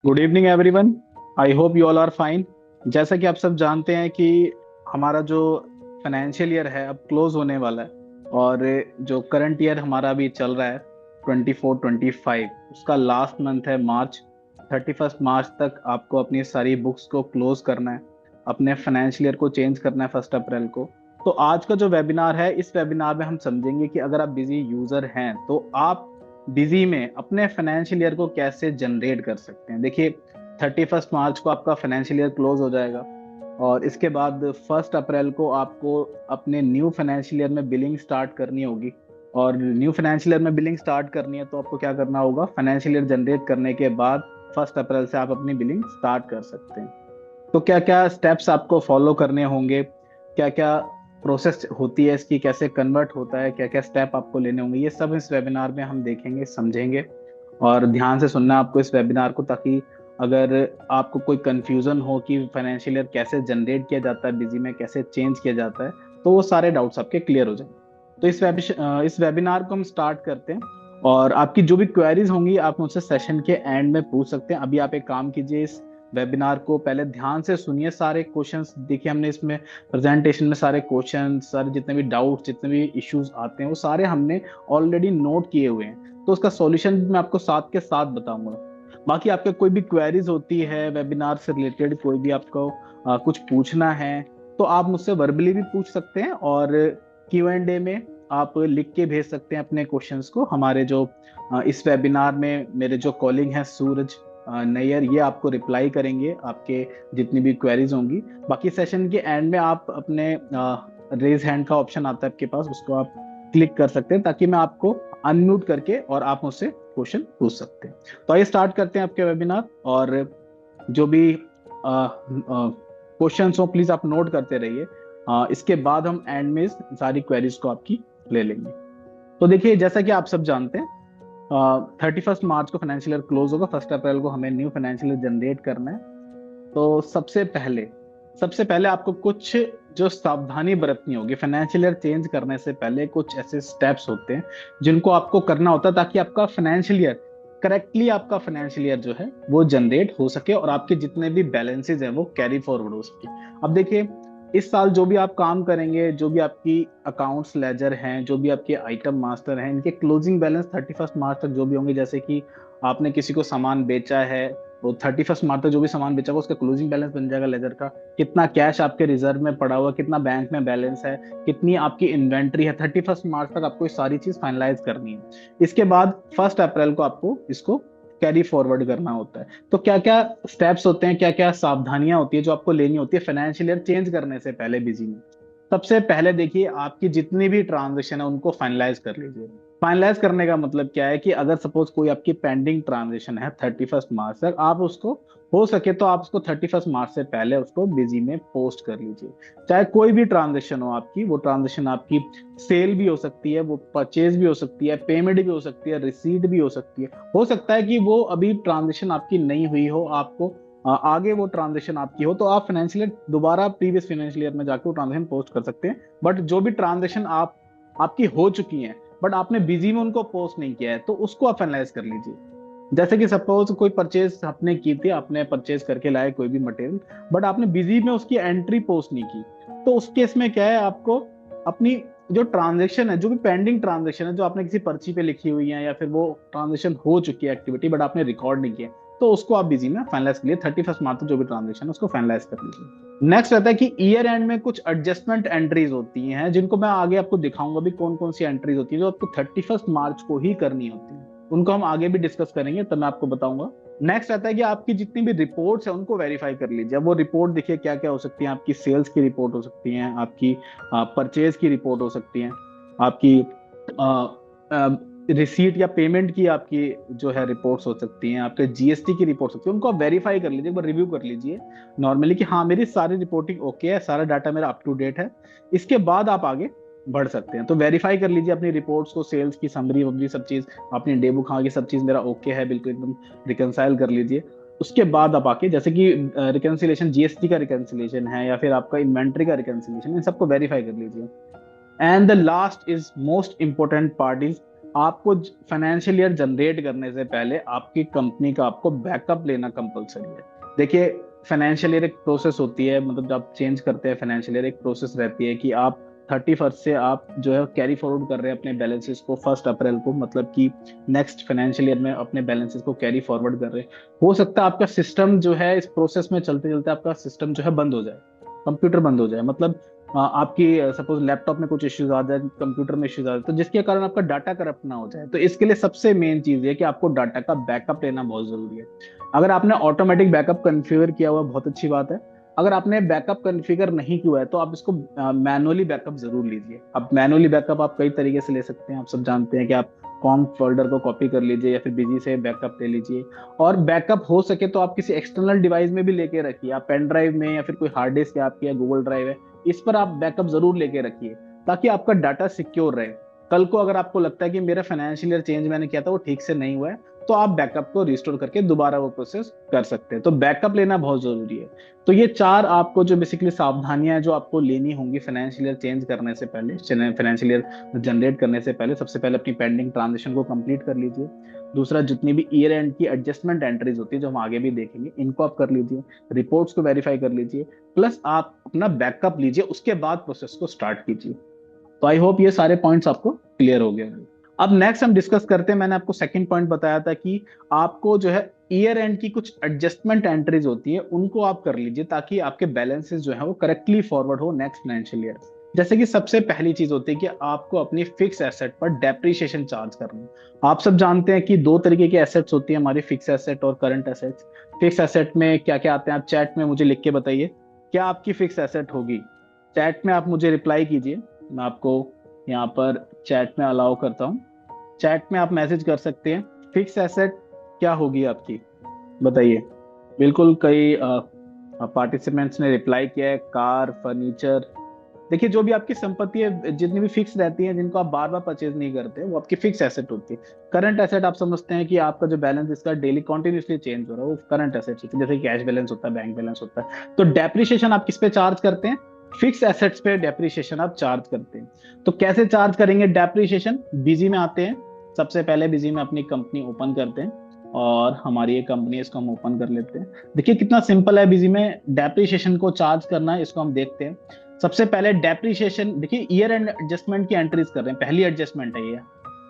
Good evening everyone. I hope you all are fine. जैसा कि आप सब जानते हैं कि हमारा जो फाइनेंशियल ईयर है अब क्लोज होने वाला है। और जो करंट ईयर हमारा अभी चल रहा है 24-25, उसका लास्ट मंथ है मार्च। 31 मार्च तक आपको अपनी सारी बुक्स को क्लोज करना है, अपने फाइनेंशियल ईयर को चेंज करना है 1 अप्रैल को। तो आज का जो वेबिनार है, इस वेबिनार में हम समझेंगे कि अगर आप बिजी यूजर हैं तो आप बिजी में अपने फाइनेंशियल ईयर को कैसे जनरेट कर सकते हैं। देखिए, 31 मार्च को आपका फाइनेंशियल ईयर क्लोज हो जाएगा और इसके बाद 1 अप्रैल को आपको अपने न्यू फाइनेंशियल ईयर में बिलिंग स्टार्ट करनी होगी। और न्यू फाइनेंशियल ईयर में बिलिंग स्टार्ट करनी है तो आपको क्या करना होगा, फाइनेंशियल ईयर जनरेट करने के बाद 1 अप्रैल से आप अपनी बिलिंग स्टार्ट कर सकते हैं। तो क्या क्या स्टेप्स आपको फॉलो करने होंगे, क्या क्या प्रोसेस होती है इसकी, कैसे कन्वर्ट होता है, क्या क्या स्टेप आपको लेने होंगे, ये सब इस वेबिनार में हम देखेंगे, समझेंगे। और ध्यान से सुनना आपको इस वेबिनार को, ताकि अगर आपको कोई कंफ्यूजन हो कि फाइनेंशियल ईयर कैसे जनरेट किया जाता है, बिजी में कैसे चेंज किया जाता है, तो वो सारे डाउट्स आपके क्लियर हो जाएंगे। तो इस वेबिनार को हम स्टार्ट करते हैं। और आपकी जो भी क्वेरीज होंगी आप मुझसे सेशन के एंड में पूछ सकते हैं। अभी आप एक काम कीजिए, इस वेबिनार को पहले ध्यान से सुनिए, सारे क्वेश्चंस देखिए, हमने इसमें प्रेजेंटेशन में सारे क्वेश्चंस, सारे जितने भी डाउट्स, जितने भी इश्यूज आते हैं वो सारे हमने ऑलरेडी नोट किए हुए हैं। तो उसका सॉल्यूशन मैं आपको साथ के साथ बताऊंगा। बाकी आपके कोई भी क्वेरीज होती है वेबिनार से रिलेटेड, कोई भी आपको कुछ पूछना है, तो आप मुझसे वर्बली भी पूछ सकते हैं, और Q&A में आप लिख के भेज सकते हैं अपने क्वेश्चंस को। हमारे जो इस वेबिनार में मेरे जो कॉलिंग है सूरज नैयर, ये आपको रिप्लाई करेंगे आपके जितनी भी क्वेरीज होंगी। बाकी सेशन के एंड में आप अपने रेज हैंड का ऑप्शन आता है आपके पास, उसको आप क्लिक कर सकते हैं, ताकि मैं आपको अनम्यूट करके और आप मुझसे क्वेश्चन पूछ सकते हैं। तो आइए स्टार्ट करते हैं आपके वेबिनार। और जो भी क्वेश्चंस हो प्लीज आप नोट करते रहिए। इसके बाद हम एंड में इस सारी क्वेरीज को आपकी ले लेंगे। तो देखिए, जैसा कि आप सब जानते हैं, 31 मार्च को फाइनेंशियल ईयर क्लोज होगा, 1 अप्रैल को हमें न्यू फाइनेंशियल ईयर जनरेट करना है। तो सबसे पहले आपको कुछ जो सावधानी बरतनी होगी, फाइनेंशियल ईयर चेंज करने से पहले कुछ ऐसे स्टेप्स होते हैं जिनको आपको करना होता है, ताकि आपका फाइनेंशियल ईयर करेक्टली, आपका फाइनेंशियल ईयर जो है वो जनरेट हो सके और आपके जितने भी बैलेंसेज हैं वो कैरी फॉरवर्ड हो सके। अब देखिए, इस साल जो भी आप काम करेंगे, जो भी आपकी अकाउंट्स लेजर हैं, जो भी आपके आइटम मास्टर हैं, इनके क्लोजिंग बैलेंस 31 मार्च तक जो भी होंगे, जैसे कि आपने किसी को सामान बेचा है तो 31 मार्च तक जो भी सामान बेचा हुआ उसका क्लोजिंग बैलेंस बन जाएगा लेजर का। कितना कैश आपके रिजर्व में पड़ा हुआ, कितना बैंक में बैलेंस है, कितनी आपकी इन्वेंट्री है, 31 मार्च तक आपको ये सारी चीज फाइनलाइज करनी है। इसके बाद 1 अप्रैल को आपको इसको कैरी फॉरवर्ड करना होता है। तो क्या क्या स्टेप्स होते हैं, क्या क्या सावधानियां होती है जो आपको लेनी होती है फाइनेंशियल ईयर चेंज करने से पहले बिजी में। सबसे पहले देखिए, आपकी जितनी भी ट्रांजेक्शन है उनको फाइनलाइज कर लीजिए। फाइनलाइज करने का मतलब क्या है कि अगर सपोज कोई आपकी पेंडिंग ट्रांजेक्शन है 31 मार्च तक, आप उसको, हो सके तो आप उसको 31 मार्च से पहले उसको बिजी में पोस्ट कर लीजिए। चाहे कोई भी ट्रांजेक्शन हो आपकी, वो ट्रांजेक्शन आपकी सेल भी हो सकती है, वो परचेज भी हो सकती है, पेमेंट भी हो सकती है, रिसीट भी हो सकती है। हो सकता है कि वो अभी ट्रांजेक्शन आपकी नहीं हुई हो, आपको आगे वो ट्रांजेक्शन आपकी हो, तो आप फाइनेंशियल ईयर दोबारा प्रीवियस फाइनेंशियल ईयर में जाकर वो ट्रांजेक्शन पोस्ट कर सकते हैं। बट जो भी ट्रांजेक्शन आपकी हो चुकी हैं बट आपने बिजी में उनको पोस्ट नहीं किया है, तो उसको आप फाइनलाइज कर लीजिए। जैसे कि सपोज कोई परचेज आपने की थी, आपने परचेज करके लाए कोई भी मटेरियल, बट आपने बिजी में उसकी एंट्री पोस्ट नहीं की, तो उस केस में क्या है, आपको अपनी जो ट्रांजेक्शन है, जो भी पेंडिंग ट्रांजेक्शन है, जो आपने किसी पर्ची पे लिखी हुई है, या फिर वो ट्रांजेक्शन हो चुकी है एक्टिविटी बट आपने रिकॉर्ड नहीं किया, तो उसको आप बिजी में फाइनलाइज कर लिए। 31 मार्च तक जो भी ट्रांजेक्शन है उसको फाइनलाइज कर लीजिए। नेक्स्ट रहता है कि ईयर एंड में कुछ एडजस्टमेंट एंट्रीज होती हैं, जिनको मैं आगे आपको दिखाऊंगा भी कौन कौन सी एंट्रीज होती है जो आपको 31 मार्च को ही करनी होती है। उनको हम आगे भी डिस्कस करेंगे, तब मैं आपको बताऊंगा। नेक्स्ट आता है कि आपकी जितनी भी रिपोर्ट्स है उनको वेरीफाई कर लीजिए। अब वो रिपोर्ट देखिए क्या क्या हो सकती है, आपकी सेल्स की रिपोर्ट हो सकती है, आपकी परचेज की रिपोर्ट हो सकती है, आपकी रिसीट या पेमेंट की आपकी जो है रिपोर्ट्स हो सकती हैं, आपके जीएसटी की रिपोर्ट हो सकती है। उनको आप वेरीफाई कर लीजिए, एक बार रिव्यू कर लीजिए नॉर्मली कि हाँ मेरी सारी रिपोर्टिंग ओके है, सारा डाटा मेरा अप टू डेट है। इसके बाद आप आगे बढ़ सकते हैं। तो वेरीफाई कर लीजिए अपनी रिपोर्ट्स को, सेल्स की समरी वमरी सब चीज, अपनी डे बुक, हाँ की सब चीज मेरा ओके है बिल्कुल एकदम, रिकनसाइल कर लीजिए। उसके बाद आप आके, जैसे कि रिकनसिलेशन, जीएसटी का रिकनसिलेशन है या फिर आपका इन्वेंट्री का रिकनसिलेशन, इन सबको वेरीफाई कर लीजिए। And the last is most important part is आपको फाइनेंशियल ईयर जनरेट करने से पहले आपकी कंपनी का आपको बैकअप लेना कंपलसरी है। देखिए, फाइनेंशियल ईयर एक प्रोसेस होती है, मतलब जब आप चेंज करते हैं फाइनेंशियल ईयर, एक प्रोसेस रहती है कि आप 31st से आप जो है कैरी फॉरवर्ड कर रहे हैं अपने बैलेंसेस को 1 अप्रैल को, मतलब कि नेक्स्ट फाइनेंशियल ईयर में अपने बैलेंसेस को कैरी फॉरवर्ड कर रहे हैं। हो सकता है आपका सिस्टम जो है इस प्रोसेस में चलते चलते आपका सिस्टम जो है बंद हो जाए, कंप्यूटर बंद हो जाए, मतलब आपकी सपोज लैपटॉप में कुछ इश्यूज आ जाए, कंप्यूटर में इश्यूज आ जाए, तो जिसके कारण आपका डाटा करप्ट ना हो जाए, तो इसके लिए सबसे मेन चीज है कि आपको डाटा का बैकअप लेना बहुत जरूरी है। अगर आपने ऑटोमेटिक बैकअप कॉन्फ़िगर किया हुआ बहुत अच्छी बात है। अगर आपने बैकअप कॉन्फ़िगर नहीं किया है तो आप इसको मैनुअली बैकअप जरूर लीजिए। अब मैनुअली बैकअप आप कई तरीके से ले सकते हैं, आप सब जानते हैं कि आप कॉम फोल्डर को कॉपी कर लीजिए या फिर बिजी से बैकअप ले लीजिए। और बैकअप हो सके तो आप किसी एक्सटर्नल डिवाइस में भी लेके रखिए, आप पेन ड्राइव में या फिर कोई हार्ड डिस्क है आपकी या गूगल ड्राइव है, इस पर आप बैकअप जरूर लेके रखिए, ताकि आपका डाटा सिक्योर रहे। कल को अगर आपको लगता है कि मेरा फाइनेंशियल ईयर चेंज मैंने किया था वो ठीक से नहीं हुआ है, तो आप बैकअप को रिस्टोर करके दोबारा वो प्रोसेस कर सकते हैं। तो बैकअप लेना बहुत जरूरी है। तो ये 4 आपको जो बेसिकली सावधानियां हैं जो आपको लेनी होंगी फाइनेंशियल ईयर चेंज करने से पहले, फाइनेंशियल ईयर जनरेट करने से पहले, सबसे पहले अपनी पेंडिंग ट्रांजेक्शन को कंप्लीट कर लीजिए। दूसरा, जितनी भी ईयर एंड की एडजस्टमेंट एंट्रीज होती है जो हम आगे भी देखेंगे, इनको आप कर लीजिए। रिपोर्ट्स को वेरीफाई कर लीजिए, प्लस आप अपना बैकअप लीजिए, उसके बाद प्रोसेस को स्टार्ट कीजिए। तो आई होप ये सारे पॉइंट्स आपको क्लियर हो गए। अब नेक्स्ट हम डिस्कस करते हैं, मैंने आपको सेकंड पॉइंट बताया था कि आपको जो है ईयर एंड की कुछ एडजस्टमेंट एंट्रीज होती है उनको आप कर लीजिए, ताकि आपके बैलेंसेस जो है वो करेक्टली फॉरवर्ड हो नेक्स्ट फाइनेंशियल ईयर। जैसे कि सबसे पहली चीज होती है कि आपको अपनी फिक्स एसेट पर डेप्रिसिएशन चार्ज करना है। आप सब जानते हैं कि दो तरीके की एसेट्स होती है हमारी, फिक्स एसेट और करंट एसेट्स। फिक्स एसेट में क्या क्या आते हैं, आप चैट में मुझे लिख के बताइए क्या आपकी फिक्स एसेट होगी। चैट में आप मुझे रिप्लाई कीजिए, मैं आपको यहाँ पर चैट में अलाउ करता हूँ। चैट में आप मैसेज कर सकते हैं, फिक्स एसेट क्या होगी आपकी, बताइए। बिल्कुल, कई पार्टिसिपेंट्स ने रिप्लाई किया है, कार, फर्नीचर। देखिए, जो भी आपकी संपत्ति है जितनी भी फिक्स रहती है, जिनको आप बार बार परचेज नहीं करते, वो आपकी फिक्स एसेट होती है। करंट एसेट आप समझते हैं कि आपका जो बैलेंस इसका डेली कॉन्टिन्यूसली चेंज हो रहा है, वो करंट एसेट होती है, जैसे कैश बैलेंस होता है, बैंक बैलेंस होता है। तो डेप्रिसिएशन आप किस पे चार्ज करते हैं, फिक्स एसेट्स पे डेप्रिसिएशन आप चार्ज करते हैं। तो कैसे चार्ज करेंगे डेप्रिसिएशन, बिजी में आते हैं। सबसे पहले बिजी में अपनी कंपनी ओपन करते हैं, और हमारी ये कंपनी, इसको हम ओपन कर लेते हैं। देखिए कितना सिंपल है बिजी में डेप्रिसिएशन को चार्ज करना है, इसको हम देखते हैं। सबसे पहले डेप्रिसिएशन, देखिए ईयर एंड एडजस्टमेंट की एंट्रीज कर रहे हैं, पहली एडजस्टमेंट है ये।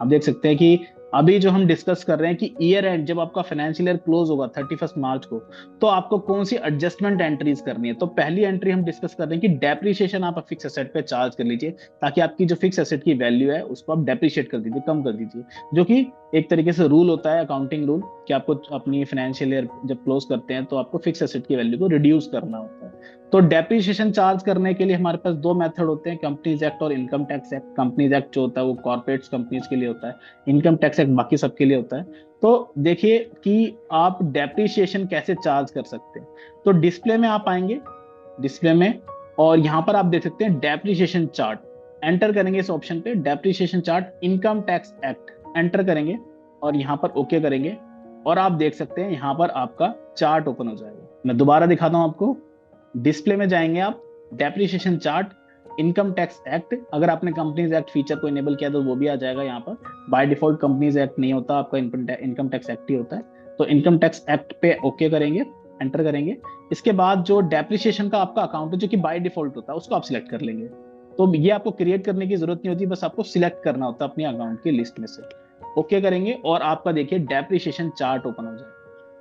आप देख सकते हैं कि अभी जो हम डिस्कस कर रहे हैं कि ईयर एंड जब आपका फाइनेंशियल ईयर क्लोज होगा 31 मार्च को, तो आपको कौन सी एडजस्टमेंट एंट्रीज करनी है। तो पहली एंट्री हम डिस्कस कर रहे हैं कि डेप्रिसिएशन आप फिक्स एसेट पे चार्ज कर लीजिए, ताकि आपकी जो फिक्स एसेट की वैल्यू है उसको आप डेप्रिशिएट कर दीजिए, कम कर दीजिए। जो कि एक तरीके से रूल होता है, अकाउंटिंग रूल, कि आपको अपनी फाइनेंशियल ईयर जब क्लोज करते हैं तो आपको फिक्स एसेट की वैल्यू को रिड्यूस करना होता है। तो डेप्रिसिएशन चार्ज करने के लिए हमारे पास दो मेथड होते हैं, कंपनीज एक्ट और income tax act. Companies act जो होता है वो कॉर्पोरेट कंपनीज के लिए होता है, इनकम टैक्स एक्ट बाकी सबके लिए होता है। तो देखिए कि आप डेप्रिसिएशन कैसे चार्ज कर सकते हैं। तो डिस्प्ले में आप आएंगे, डिस्प्ले में, और यहाँ पर आप देख सकते हैं डेप्रिसिएशन चार्ट। एंटर करेंगे इस ऑप्शन पे, depreciation chart income tax act, enter करेंगे और यहाँ पर ओके करेंगे, और आप देख सकते हैं यहाँ पर आपका चार्ट ओपन हो जाएगा। मैं दोबारा दिखाता हूं आपको, डिस्प्ले में जाएंगे आप, depreciation chart, income tax act. अगर आपने कंपनीज एक्ट फीचर को इनेबल किया तो वो भी आ जाएगा यहाँ पर। बाय डिफॉल्ट कंपनीज एक्ट नहीं होता, आपका इनकम टैक्स एक्ट ही होता है। तो इनकम टैक्स एक्ट पे ओके करेंगे, एंटर करेंगे। इसके बाद जो डेप्रिसिएशन का आपका अकाउंट है जो कि बाय डिफॉल्ट होता है, उसको आप सिलेक्ट कर लेंगे। तो ये आपको क्रिएट करने की जरूरत नहीं होती, बस आपको सिलेक्ट करना होता है अपनी अकाउंट की लिस्ट में से। ओके करेंगे और आपका देखिए डेप्रिसिएशन चार्ट ओपन हो जाएगा।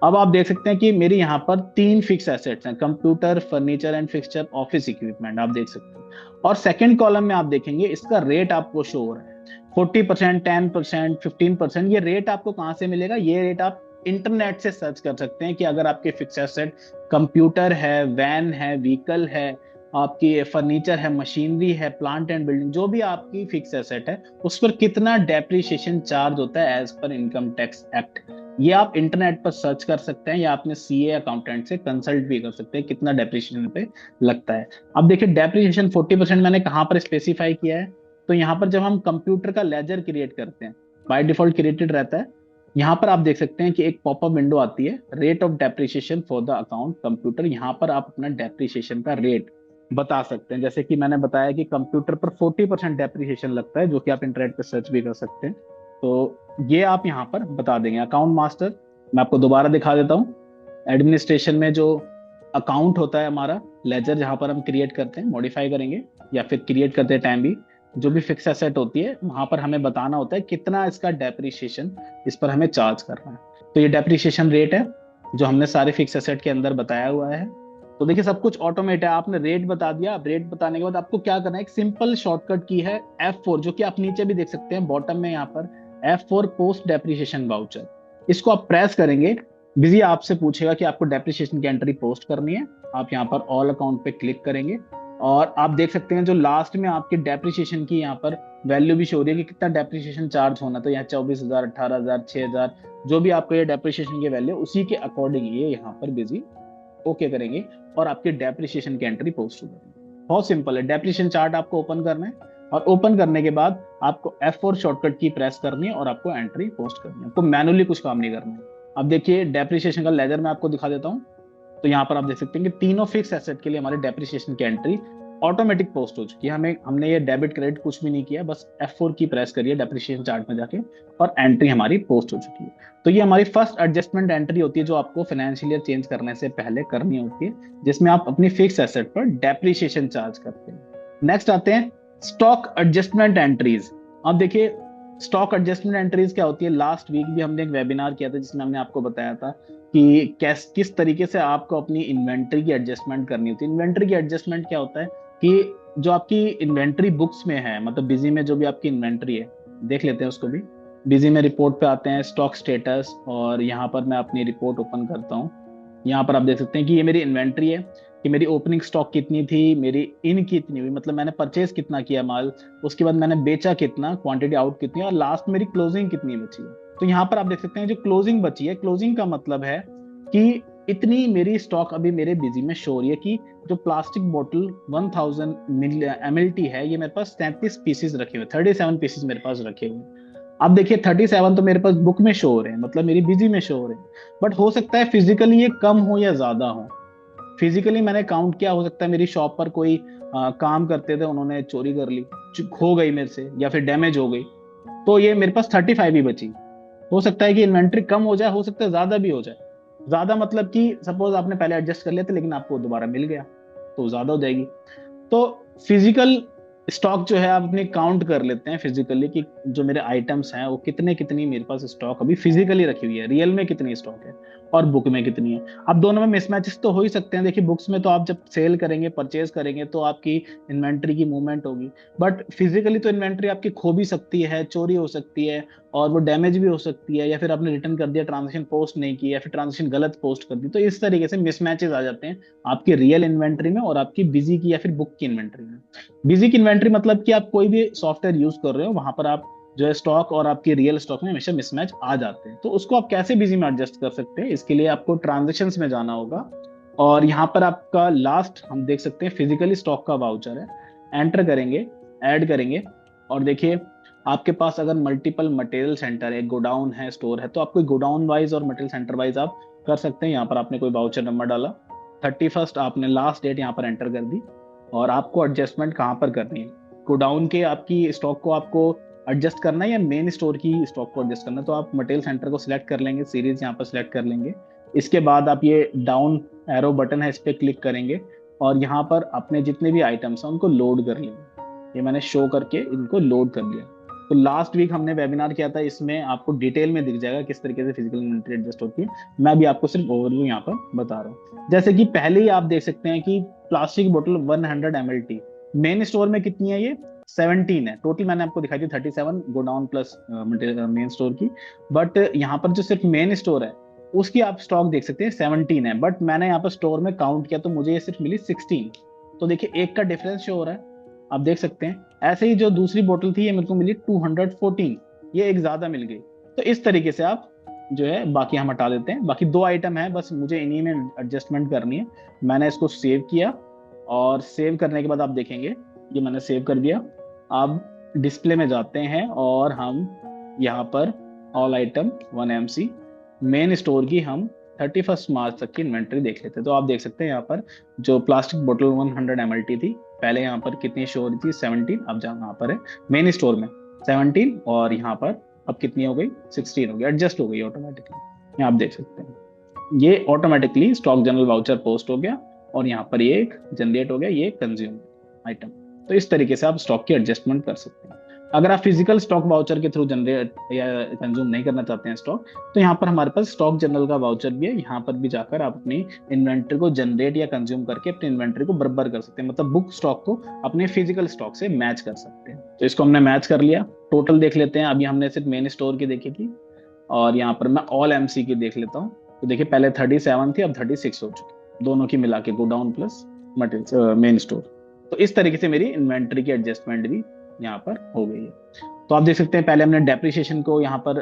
अब आप देख सकते हैं कि मेरी यहाँ पर 3 फिक्स एसेट्स हैं, computer, furniture and fixture, office equipment, आप देख सकते हैं। और सेकंड कॉलम में आप देखेंगे इसका रेट आपको शो हो रहा है, 40%, 10%, 15%। ये रेट आपको कहाँ से मिलेगा, ये रेट आप इंटरनेट से सर्च कर सकते हैं कि अगर आपके फिक्स एसेट कंप्यूटर है, वैन है, व्हीकल है, आपकी फर्नीचर है, मशीनरी है, प्लांट एंड बिल्डिंग, जो भी आपकी फिक्स एसेट है उस पर कितना डेप्रिसिएशन चार्ज होता है as per income tax act. ये आप इंटरनेट पर सर्च कर सकते हैं या अपने सीए अकाउंटेंट से कंसल्ट भी कर सकते हैं कितना डेप्रिसिएशन पे लगता है। अब देखिए डेप्रिसिएशन 40% मैंने कहां पर स्पेसिफाई किया है, तो यहाँ पर जब हम कंप्यूटर का लेजर क्रिएट करते हैं, बाय डिफॉल्ट क्रिएटेड रहता है, यहाँ पर आप देख सकते हैं कि एक पॉपअप विंडो आती है, rate of depreciation for the account computer. यहाँ पर आप अपना डेप्रिसिएशन का रेट बता सकते हैं। जैसे कि मैंने बताया कि कंप्यूटर पर 40% डेप्रिसिएशन लगता है, जो कि आप इंटरनेट पर सर्च भी कर सकते हैं। तो ये आप यहाँ पर बता देंगे। अकाउंट मास्टर मैं आपको दोबारा दिखा देता हूँ। एडमिनिस्ट्रेशन में जो अकाउंट होता है हमारा, लेजर जहाँ पर हम क्रिएट करते हैं, मॉडिफाई करेंगे या फिर क्रिएट करते हैं टाइम भी, जो भी फिक्स एसेट होती है वहां पर हमें बताना होता है कितना इसका डेप्रिसिएशन इस पर हमें चार्ज करना है। तो ये डेप्रिसिएशन रेट है जो हमने सारे फिक्स एसेट के अंदर बताया हुआ है। तो देखिए सब कुछ ऑटोमेट है, आपने रेट बता दिया। अब रेट बताने के बाद आपको क्या करना है, एक सिंपल शॉर्टकट की है F4, जो कि आप नीचे भी देख सकते हैं बॉटम में यहाँ पर, F4 पोस्ट डेप्रिसिएशन वाउचर। इसको आप प्रेस करेंगे, बिजी आपसे पूछेगा कि आपको डेप्रिसिएशन की एंट्री पोस्ट करनी है। आप यहाँ पर ऑल अकाउंट पे क्लिक करेंगे और आप देख सकते हैं जो लास्ट में आपके डेप्रिसिएशन की यहाँ पर वैल्यू भी शो हो रही है कि कितना डेप्रिसिएशन चार्ज होना। तो यहाँ 24,000, 18,000, 6,000, जो भी आपको ये डेप्रिसिएशन की वैल्यू, उसी के अकॉर्डिंग ये यहाँ पर बिजी ओके करेंगे और आपके डेप्रिसिएशन की एंट्री पोस्ट हो जाएगी। बहुत सिंपल है। डेप्रिसिएशन चार्ट आपको ओपन करना है और ओपन करने के बाद आपको F4 शॉर्टकट की प्रेस करनी है और आपको एंट्री पोस्ट करनी है। आपको मैनुअली कुछ काम नहीं करना है। अब देखिए डेप्रिसिएशन का लेजर मैं आपको दिखा देता हूँ। तो यहाँ पर आप देख सकते हैं कि तीनों फिक्स एसेट के लिए हमारे डेप्रिसिएशन की एंट्री ऑटोमेटिक पोस्ट हो चुकी है। हमने ये डेबिट क्रेडिट कुछ भी नहीं किया, बस F4 की प्रेस करिए डेप्रिसिएशन चार्ट में जाके और एंट्री हमारी पोस्ट हो चुकी है। तो ये हमारी फर्स्ट एडजस्टमेंट एंट्री होती है जो आपको फाइनेंशियल ईयर चेंज करने से पहले करनी होती है, जिसमें आप अपनी फिक्स एसेट पर डेप्रिसिएशन चार्ज करते हैं। नेक्स्ट आते हैं स्टॉक एडजस्टमेंट एंट्रीज। अब देखिए स्टॉक एडजस्टमेंट एंट्रीज क्या होती है। लास्ट वीक भी हमने एक वेबिनार किया था जिसमें हमने आपको बताया था कि किस तरीके से आपको अपनी इन्वेंट्री की एडजस्टमेंट करनी होती है। इन्वेंट्री की एडजस्टमेंट क्या होता है कि जो आपकी इन्वेंट्री बुक्स में है, मतलब बिजी में जो भी आपकी इन्वेंट्री है, देख लेते हैं उसको भी। बिजी में रिपोर्ट पे आते हैं, स्टॉक स्टेटस, और यहाँ पर मैं अपनी रिपोर्ट ओपन करता हूँ। यहाँ पर आप देख सकते हैं कि ये मेरी इन्वेंट्री है कि मेरी ओपनिंग स्टॉक कितनी थी, मेरी इन कितनी हुई, मतलब मैंने परचेज कितना किया माल, उसके बाद मैंने बेचा कितना, क्वांटिटी आउट कितनी, और लास्ट मेरी क्लोजिंग कितनी बची है। तो यहाँ पर आप देख सकते हैं जो क्लोजिंग बची है, क्लोजिंग का मतलब है कि इतनी मेरी स्टॉक अभी मेरे बिजी में शो हो रही है कि जो प्लास्टिक बोतल 1000 ml है, ये मेरे पास 33 पीसेस रखे हुए, 37 पीसेस मेरे पास रखे हुए। अब देखिए 37 तो मेरे पास बुक में शो हो रहे हैं, मतलब मेरी बिजी में शो हो रहे हैं, बट हो सकता है फिजिकली ये कम हो या ज्यादा हो। फिजिकली मैंने काउंट किया, हो सकता है मेरी शॉप पर कोई काम करते थे, उन्होंने चोरी कर ली, खो गई मेरे से, या फिर डैमेज हो गई, तो ये मेरे पास 35 ही बची। हो सकता है कि इन्वेंट्री कम हो जाए, हो सकता है ज्यादा भी हो जाए। ज्यादा मतलब कि सपोज आपने पहले एडजस्ट कर लिया था लेकिन आपको दोबारा मिल गया तो ज्यादा हो जाएगी। तो फिजिकल स्टॉक जो है आप अपने काउंट कर लेते हैं फिजिकली कि जो मेरे आइटम्स हैं वो कितनी मेरे पास स्टॉक अभी फिजिकली रखी हुई है, रियल में कितनी स्टॉक है और बुक में कितनी है। अब दोनों में मिसमैचेस तो हो ही सकते हैं। देखिए बुक्स में तो आप जब सेल करेंगे, परचेज करेंगे, तो आपकी इन्वेंट्री की मूवमेंट होगी, बट फिजिकली तो इन्वेंट्री आपकी खो भी सकती है, चोरी हो सकती है, और वो डैमेज भी हो सकती है, या फिर आपने रिटर्न कर दिया, ट्रांजेक्शन पोस्ट नहीं की, या फिर ट्रांजेक्शन गलत पोस्ट कर दी। तो इस तरीके से मिसमैचेस आ जाते हैं आपकी रियल इन्वेंट्री में और आपकी बिजी की या फिर बुक की इन्वेंट्री में। बिजी की इन्वेंट्री मतलब कि आप कोई भी सॉफ्टवेयर यूज कर रहे हो, वहां पर आप जो है स्टॉक और आपकी रियल स्टॉक में हमेशा मिसमैच आ जाते हैं। तो उसको आप कैसे बिजी में एडजस्ट कर सकते हैं, इसके लिए आपको ट्रांजेक्शन्स में जाना होगा, और यहाँ पर आपका लास्ट हम देख सकते हैं फिजिकली स्टॉक का वाउचर है। एंटर करेंगे, ऐड करेंगे, और देखिए आपके पास अगर मल्टीपल मटेरियल सेंटर है, गोडाउन है, स्टोर है, तो आप कोई गोडाउन वाइज और मटेरियल सेंटर वाइज आप कर सकते हैं। यहाँ पर आपने कोई वाउचर नंबर डाला, 31 आपने लास्ट डेट यहाँ पर एंटर कर दी, और आपको एडजस्टमेंट कहाँ पर करनी है, गोडाउन के आपकी स्टॉक को आपको एडजस्ट करना है या मेन स्टोर की स्टॉक को एडजस्ट करना है। तो आप मटेरियल सेंटर को सिलेक्ट कर लेंगे, सीरीज यहाँ पर सिलेक्ट कर लेंगे। इसके बाद आप ये डाउन एरो बटन है, इस पर क्लिक करेंगे और यहाँ पर अपने जितने भी आइटम्स हैं उनको लोड कर लेंगे। ये मैंने शो करके इनको लोड कर लिया। तो लास्ट वीक हमने वेबिनार किया था, इसमें आपको डिटेल में दिख जाएगा किस तरीके से फिजिकल इन्वेंटरी एडजस्ट होती है। मैं भी आपको सिर्फ ओवरव्यू यहाँ पर बता रहा हूँ। जैसे कि पहले ही आप देख सकते हैं कि प्लास्टिक बोतल 100 ml मेन स्टोर में कितनी है, ये 17 है टोटल। मैंने आपको दिखाई थी 37 गोडाउन प्लस मेन स्टोर की, बट यहाँ पर जो सिर्फ मेन स्टोर है उसकी आप स्टॉक देख सकते हैं 17 है, बट मैंने यहाँ पर स्टोर में काउंट किया तो मुझे ये सिर्फ मिली 16। तो देखिए एक का डिफरेंस शो हो रहा है, आप देख सकते हैं। ऐसे ही जो दूसरी बोतल थी ये मेरे को मिली 214, ये एक ज्यादा मिल गई। तो इस तरीके से आप जो है बाकी हम हटा देते हैं। बाकी 2 आइटम है, बस मुझे इन्हीं में एडजस्टमेंट करनी है। मैंने इसको सेव किया, और सेव करने के बाद आप देखेंगे ये मैंने सेव कर दिया। अब डिस्प्ले में जाते हैं और हम यहाँ पर all item 1MC main store की हम 31 मार्च तक की इन्वेंट्री देख लेते हैं। तो आप देख सकते हैं यहाँ पर जो प्लास्टिक बोतल 100 ml थी, पहले यहाँ पर कितनी शो हो रही थी 17, अब जहाँ यहाँ पर है मेन स्टोर में 17, और यहाँ पर अब कितनी हो गई, 16 हो गई, एडजस्ट हो गई ऑटोमेटिकली। यहाँ आप देख सकते हैं ये automatically stock general voucher post हो गया और यहाँ पर ये एक जनरेट हो गया, ये कंज्यूम आइटम। तो इस तरीके से आप स्टॉक की एडजस्टमेंट कर सकते हैं। अगर आप फिजिकल स्टॉक वाउचर के थ्रू जनरेट या कंज्यूम नहीं करना चाहते हैं स्टॉक, तो यहाँ पर हमारे पास स्टॉक जनरल का वाउचर भी है। यहाँ पर भी जाकर आप अपनी इन्वेंट्री को जनरेट या कंज्यूम करके अपनी इन्वेंट्री को बराबर कर सकते हैं, मतलब बुक स्टॉक को अपने फिजिकल स्टॉक से मैच कर सकते हैं। तो इसको हमने मैच कर लिया। टोटल देख लेते हैं। अभी हमने सिर्फ मेन स्टोर की देखी थी और यहाँ पर मैं ऑल एमसी की देख लेता हूँ। तो देखिए पहले 37 थी, अब 36 हो चुकी, दोनों की मिला के godown plus material main store. तो इस तरीके से मेरी इन्वेंट्री की एडजस्टमेंट भी यहाँ पर हो गई है। तो आप देख सकते हैं पहले हमने डेप्रिसिएशन को यहाँ पर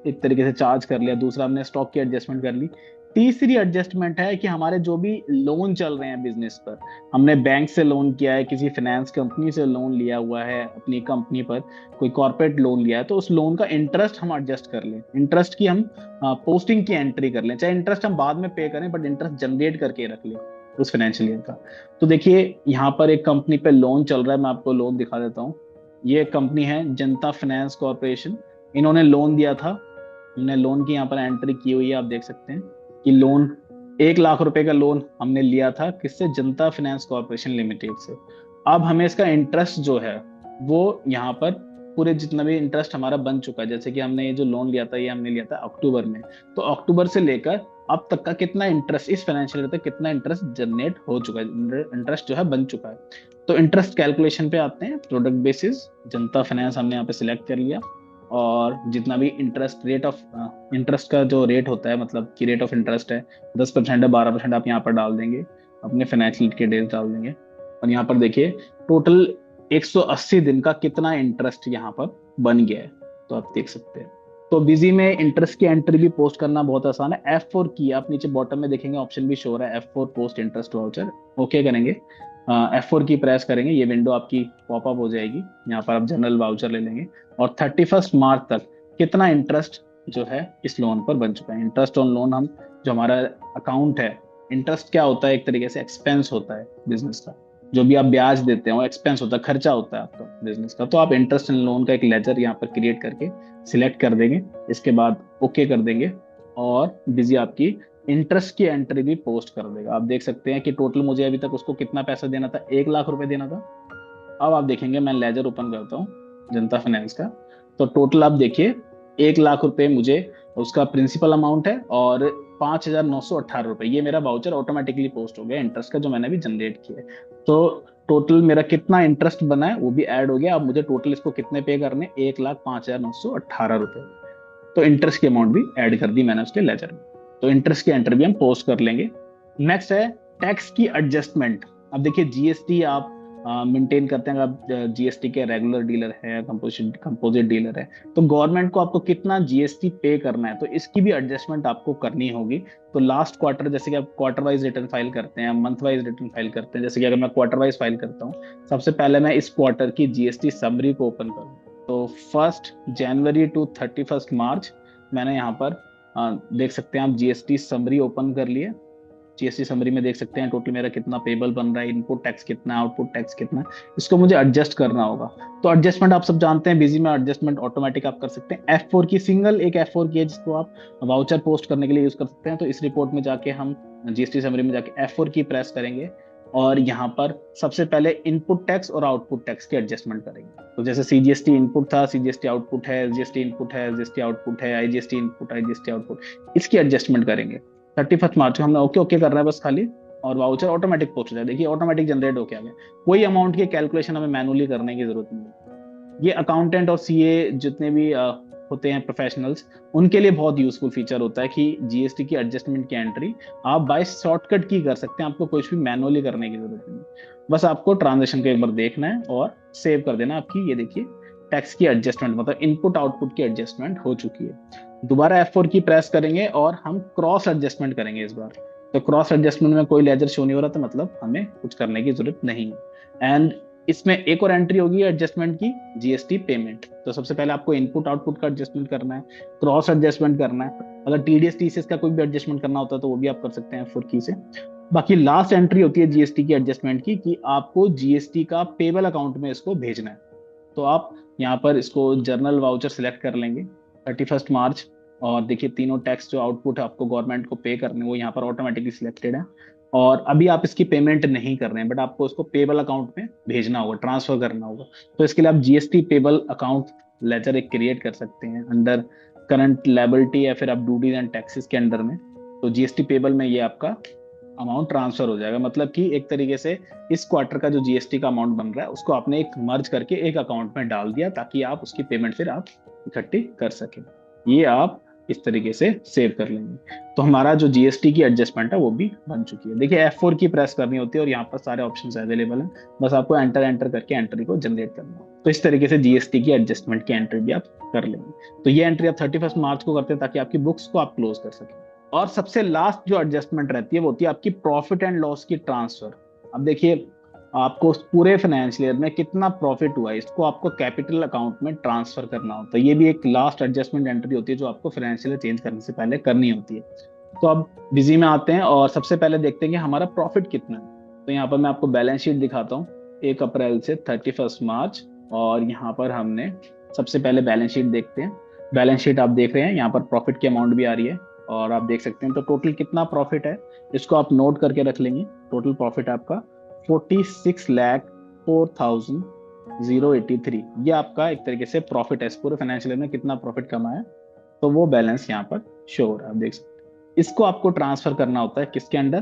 एक तरीके से चार्ज कर लिया, दूसरा हमने स्टॉक की एडजस्टमेंट कर ली। तीसरी एडजस्टमेंट है कि हमारे जो भी लोन चल रहे हैं बिजनेस पर, हमने बैंक से लोन किया है, किसी फाइनेंस कंपनी से लोन लिया हुआ है अपनी कंपनी पर, कोई कॉर्पोरेट लोन लिया है, तो उस लोन का इंटरेस्ट हम एडजस्ट कर लें, इंटरेस्ट की हम पोस्टिंग की एंट्री कर लें, चाहे इंटरेस्ट हम बाद में पे करें बट इंटरेस्ट जनरेट करके रख लें उस फाइनेंशियल ईयर का। तो देखिए यहाँ पर एक कंपनी पे लोन चल रहा है, मैं आपको लोन दिखा देता हूँ। ये कंपनी है जनता फाइनेंस कॉर्पोरेशन, इन्होंने लोन दिया था, हमने लोन की यहाँ पर एंट्री की हुई है। आप देख सकते हैं कि लोन 1 लाख रुपए का लोन हमने लिया था, किससे, जनता फाइनेंस कॉर्पोरेशन लिमिटेड से। अब हमें इसका इंटरेस्ट जो है वो यहाँ पर पूरे जितना भी इंटरेस्ट हमारा बन चुका है, जैसे कि हमने ये जो लोन लिया था ये हमने लिया था अक्टूबर में, तो अक्टूबर से लेकर अब तक का कितना इंटरेस्ट, इस फाइनेंशियल ईयर तक कितना इंटरेस्ट जनरेट हो चुका है, इंटरेस्ट जो है बन चुका है। तो इंटरेस्ट कैलकुलेशन पे आते हैं, प्रोडक्ट बेसिस जनता फाइनेंस हमने यहाँ पे सिलेक्ट कर लिया और जितना भी इंटरेस्ट रेट ऑफ इंटरेस्ट का जो रेट होता है, मतलब की रेट ऑफ इंटरेस्ट है 10% है, 12% आप यहाँ पर डाल देंगे, अपने फाइनेंशियल के डेज डाल देंगे और यहाँ पर देखिए टोटल 180 दिन का कितना इंटरेस्ट यहाँ पर बन गया है, तो आप देख सकते हैं। तो बिजी में इंटरेस्ट की एंट्री भी पोस्ट करना बहुत आसान है। F4 की आप नीचे बॉटम में देखेंगे ऑप्शन भी शो हो रहा है, F4 post interest voucher, okay करेंगे, F4 की प्रेस करेंगे, ये विंडो आपकी पॉपअप हो जाएगी। यहाँ पर आप जनरल वाउचर ले लेंगे और 31 मार्च तक कितना इंटरेस्ट जो है इस लोन पर बन चुका है। इंटरेस्ट ऑन लोन हम जो हमारा अकाउंट है, इंटरेस्ट क्या होता है, एक तरीके से एक्सपेंस होता है बिजनेस का, जो भी आप ब्याज देते हो एक्सपेंस होता है, खर्चा होता है आपका बिजनेस का। तो आप इंटरेस्ट इन लोन का एक लेजर यहाँ पर क्रिएट करके सिलेक्ट कर देंगे, इसके बाद ओके कर देंगे और बिजी आपकी इंटरेस्ट की एंट्री भी पोस्ट कर देगा। आप देख सकते हैं कि टोटल मुझे अभी तक उसको कितना पैसा देना था, 1 लाख रुपए देना था। अब आप देखेंगे मैं लेजर ओपन करता हूँ जनता फाइनेंस का, तो टोटल आप देखिए 1 लाख रुपए मुझे उसका प्रिंसिपल अमाउंट है और 5,918 रुपए ये मेरा वाउचर ऑटोमेटिकली पोस्ट हो गया इंटरेस्ट का, जो मैंने अभी जनरेट किया है। तो टोटल मेरा कितना इंटरेस्ट बना है वो भी ऐड हो गया। अब मुझे टोटल इसको कितने पे करने, 1,05,918 रुपए। तो इंटरेस्ट की अमाउंट भी ऐड कर दी मैंने उसके लेजर में, तो इंटरेस्ट की एंट्री भी हम पोस्ट कर लेंगे। नेक्स्ट है टैक्स की एडजस्टमेंट। अब देखिए जीएसटी आप मेंटेन करते हैं, अगर आप जीएसटी के रेगुलर डीलर है, कंपोजिट डीलर है, तो गवर्नमेंट को आपको कितना जीएसटी पे करना है, तो इसकी भी एडजस्टमेंट आपको करनी होगी। तो लास्ट क्वार्टर, जैसे कि आप क्वार्टर वाइज रिटर्न फाइल करते हैं, मंथ वाइज रिटर्न फाइल करते हैं, जैसे कि अगर मैं क्वार्टर वाइज फाइल करता हूँ, सबसे पहले मैं इस क्वार्टर की जीएसटी समरी को ओपन करूँ। तो 1 जनवरी टू 31 मार्च मैंने यहाँ पर देख सकते हैं आप जीएसटी समरी ओपन कर लिए। जीएसटी समरी में देख सकते हैं टोटल मेरा कितना पेबल बन रहा है, इनपुट टैक्स कितना, आउटपुट टैक्स कितना, इसको मुझे एडजस्ट करना होगा। तो एडजस्टमेंट आप सब जानते हैं, बिजी में एडजस्टमेंट ऑटोमेटिक आप कर सकते हैं। F4 की सिंगल एक F4 की है जिसको आप वाउचर पोस्ट करने के लिए यूज कर सकते हैं। तो इस रिपोर्ट में जाके हम जीएसटी समरी में जाके F4 की प्रेस करेंगे और यहाँ पर सबसे पहले इनपुट टैक्स और आउटपुट टैक्स की एडजस्टमेंट करेंगे। तो जैसे सीजीएसटी इनपुट था, सीजीएसटी आउटपुट है, जीएसटी इनपुट है, जीएसटी आउटपुट है, आईजीएसटी इनपुट, आईजीएसटी आउटपुट, इसकी एडजस्टमेंट करेंगे। 31 मार्च को हमने ओके ओके करना है बस खाली, और वाउचर ऑटोमेटिक पोस्ट हो जाए। देखिए ऑटोमेटिक जनरेट होके आ गया, कोई अमाउंट की कैलकुलेशन हमें मैनुअली करने की जरूरत नहीं। ये अकाउंटेंट और सीए जितने भी होते हैं प्रोफेशनल्स, उनके लिए बहुत यूजफुल फीचर होता है कि जीएसटी की एडजस्टमेंट की एंट्री आप बाय शॉर्टकट की कर सकते हैं, आपको कुछ भी मैनुअली करने की जरूरत नहीं। बस आपको ट्रांजेक्शन को एक बार देखना है और सेव कर देना। आपकी ये देखिए टैक्स की एडजस्टमेंट, मतलब इनपुट आउटपुट की एडजस्टमेंट हो चुकी है। दोबारा F4 की प्रेस करेंगे और हम क्रॉस एडजस्टमेंट करेंगे इस बार। तो क्रॉस एडजस्टमेंट में कोई लेजर शो नहीं हो रहा था, मतलब हमें कुछ करने की जरूरत नहीं है। एंड इसमें एक और एंट्री होगी एडजस्टमेंट की, जीएसटी पेमेंट। तो सबसे पहले आपको इनपुट आउटपुट का एडजस्टमेंट करना है, क्रॉस एडजस्टमेंट करना है। अगर टीडीएस टीसीएस का कोई भी एडजस्टमेंट करना होता है तो वो भी आप कर सकते हैं F4 की से। बाकी लास्ट एंट्री होती है जीएसटी की एडजस्टमेंट की, कि आपको जीएसटी का पेबल अकाउंट में इसको भेजना है। तो आप यहाँ पर इसको जर्नल वाउचर सिलेक्ट कर लेंगे 31 मार्च, और देखिए तीनों टैक्स जो आउटपुट है आपको गवर्नमेंट को पे करने वो यहाँ पर ऑटोमेटिकली सिलेक्टेड है। और अभी आप इसकी पेमेंट नहीं कर रहे हैं, बट आपको उसको पेबल अकाउंट में भेजना होगा, ट्रांसफर करना होगा। तो इसके लिए आप जीएसटी पेबल अकाउंट लेजर एक क्रिएट कर सकते हैं अंडर करंट लायबिलिटी, या फिर आप ड्यूटीज एंड टैक्सेस के अंडर में। तो जीएसटी पेबल में ये आपका अमाउंट ट्रांसफर हो जाएगा, मतलब कि एक तरीके से इस क्वार्टर का जो जीएसटी का अमाउंट बन रहा है उसको आपने एक मर्ज करके एक अकाउंट में डाल दिया, ताकि आप उसकी पेमेंट फिर आप इकट्ठी कर सकें। ये आप इस तरीके से सेव कर लेंगे। तो हमारा जो जीएसटी की एडजस्टमेंट है वो भी बन चुकी है। देखिए F4 की प्रेस करनी होती है और यहाँ पर सारे ऑप्शंस अवेलेबल हैं, बस आपको एंटर करके एंट्री को जनरेट करना है। तो इस तरीके से जीएसटी की एडजस्टमेंट की एंट्री भी आप कर लेंगे। तो ये एंट्री आप 31 मार्च को करते हैं ताकि आपकी बुक्स को आप क्लोज कर सकें। और सबसे लास्ट जो एडजस्टमेंट रहती है वो होती है आपकी प्रॉफिट एंड लॉस की ट्रांसफर। अब देखिए आपको पूरे फाइनेंशियल ईयर में कितना प्रॉफिट हुआ है इसको आपको कैपिटल अकाउंट में ट्रांसफर करना होता है। ये भी एक लास्ट एडजस्टमेंट एंट्री होती है जो आपको फाइनेंशियल ईयर चेंज करने से पहले करनी होती है। तो अब बिजी में आते हैं और सबसे पहले देखते हैं कि हमारा प्रॉफिट कितना है। तो यहाँ पर मैं आपको बैलेंस शीट दिखाता हूँ 1 अप्रैल से 31 मार्च, और यहाँ पर हमने सबसे पहले बैलेंस शीट देखते हैं। बैलेंस शीट आप देख रहे हैं यहाँ पर प्रॉफिट की अमाउंट भी आ रही है और आप देख सकते हैं। तो टोटल कितना प्रॉफिट है इसको आप नोट करके रख लेंगे। टोटल प्रॉफिट आपका 46,04,083। ये आपका एक तरीके से प्रॉफिट है। पूरे फाइनेंशियल ईयर में कितना प्रॉफिट कमाया तो वो बैलेंस यहाँ पर शो हो रहा है, आप देख सकते हैं। इसको आपको ट्रांसफर करना होता है किसके अंडर,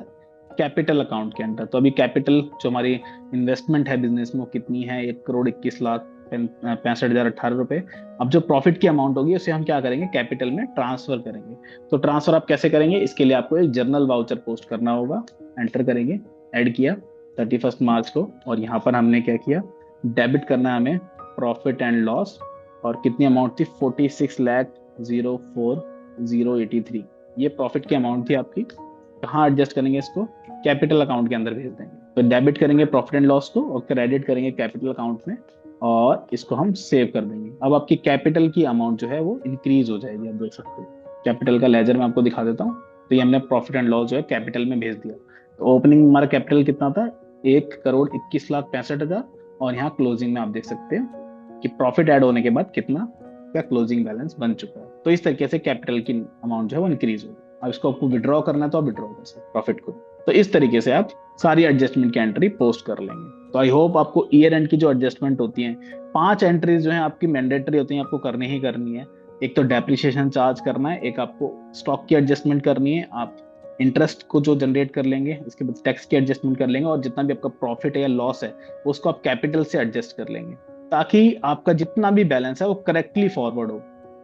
कैपिटल अकाउंट के अंदर। तो अभी कैपिटल जो हमारी इन्वेस्टमेंट है बिजनेस में वो कितनी है, 1,21,65,018 रुपए। अब जो प्रॉफिट की अमाउंट होगी उसे हम क्या करेंगे, कैपिटल में ट्रांसफर करेंगे। तो ट्रांसफर आप कैसे करेंगे, इसके लिए आपको एक जर्नल वाउचर पोस्ट करना होगा। एंटर करेंगे, ऐड किया 31 मार्च को, और यहाँ पर हमने क्या किया, डेबिट करना है हमें प्रॉफिट एंड लॉस, और कितनी अमाउंट थी 46,04,083। ये प्रॉफिट की अमाउंट थी आपकी। कहाँ एडजस्ट करेंगे इसको, कैपिटल अकाउंट के अंदर भेज देंगे। तो डेबिट करेंगे प्रॉफिट एंड लॉस को और क्रेडिट करेंगे कैपिटल अकाउंट में, और इसको हम सेव कर देंगे। अब आपकी कैपिटल की अमाउंट जो है वो इंक्रीज हो जाएगी, आप देख सकते हो। कैपिटल का लेजर मैं आपको दिखा देता हूँ। तो ये हमने प्रॉफिट एंड लॉस जो है कैपिटल में भेज दिया। तो ओपनिंग हमारा कैपिटल कितना था, 1,21,65,000, और यहाँ क्लोजिंग में आप देख सकते हैं कि प्रॉफिट ऐड होने के बाद कितना का क्लोजिंग बैलेंस बन चुका है। तो इस तरीके से कैपिटल की अमाउंट जो है वो इंक्रीज होगी। अब इसको आपको विड्रॉ करना है तो आप विड्रॉ कर सकते प्रॉफिट को। तो इस तरीके से आप सारी एडजस्टमेंट की एंट्री पोस्ट कर लेंगे। तो आई होप आपको ईयर एंड की जो एडजस्टमेंट होती है 5 एंट्रीज जो है आपकी मैंडेटरी होती है, आपको करनी ही करनी है। एक तो डेप्रिसिएशन चार्ज करना है, एक आपको स्टॉक की एडजस्टमेंट करनी है, आप इंटरेस्ट को जो जनरेट कर लेंगे, इसके बाद टैक्स की एडजस्टमेंट कर लेंगे, और जितना भी आपका प्रॉफिट है या लॉस है उसको आप कैपिटल से एडजस्ट कर लेंगे, ताकि आपका जितना भी बैलेंस है वो करेक्टली फॉरवर्ड हो।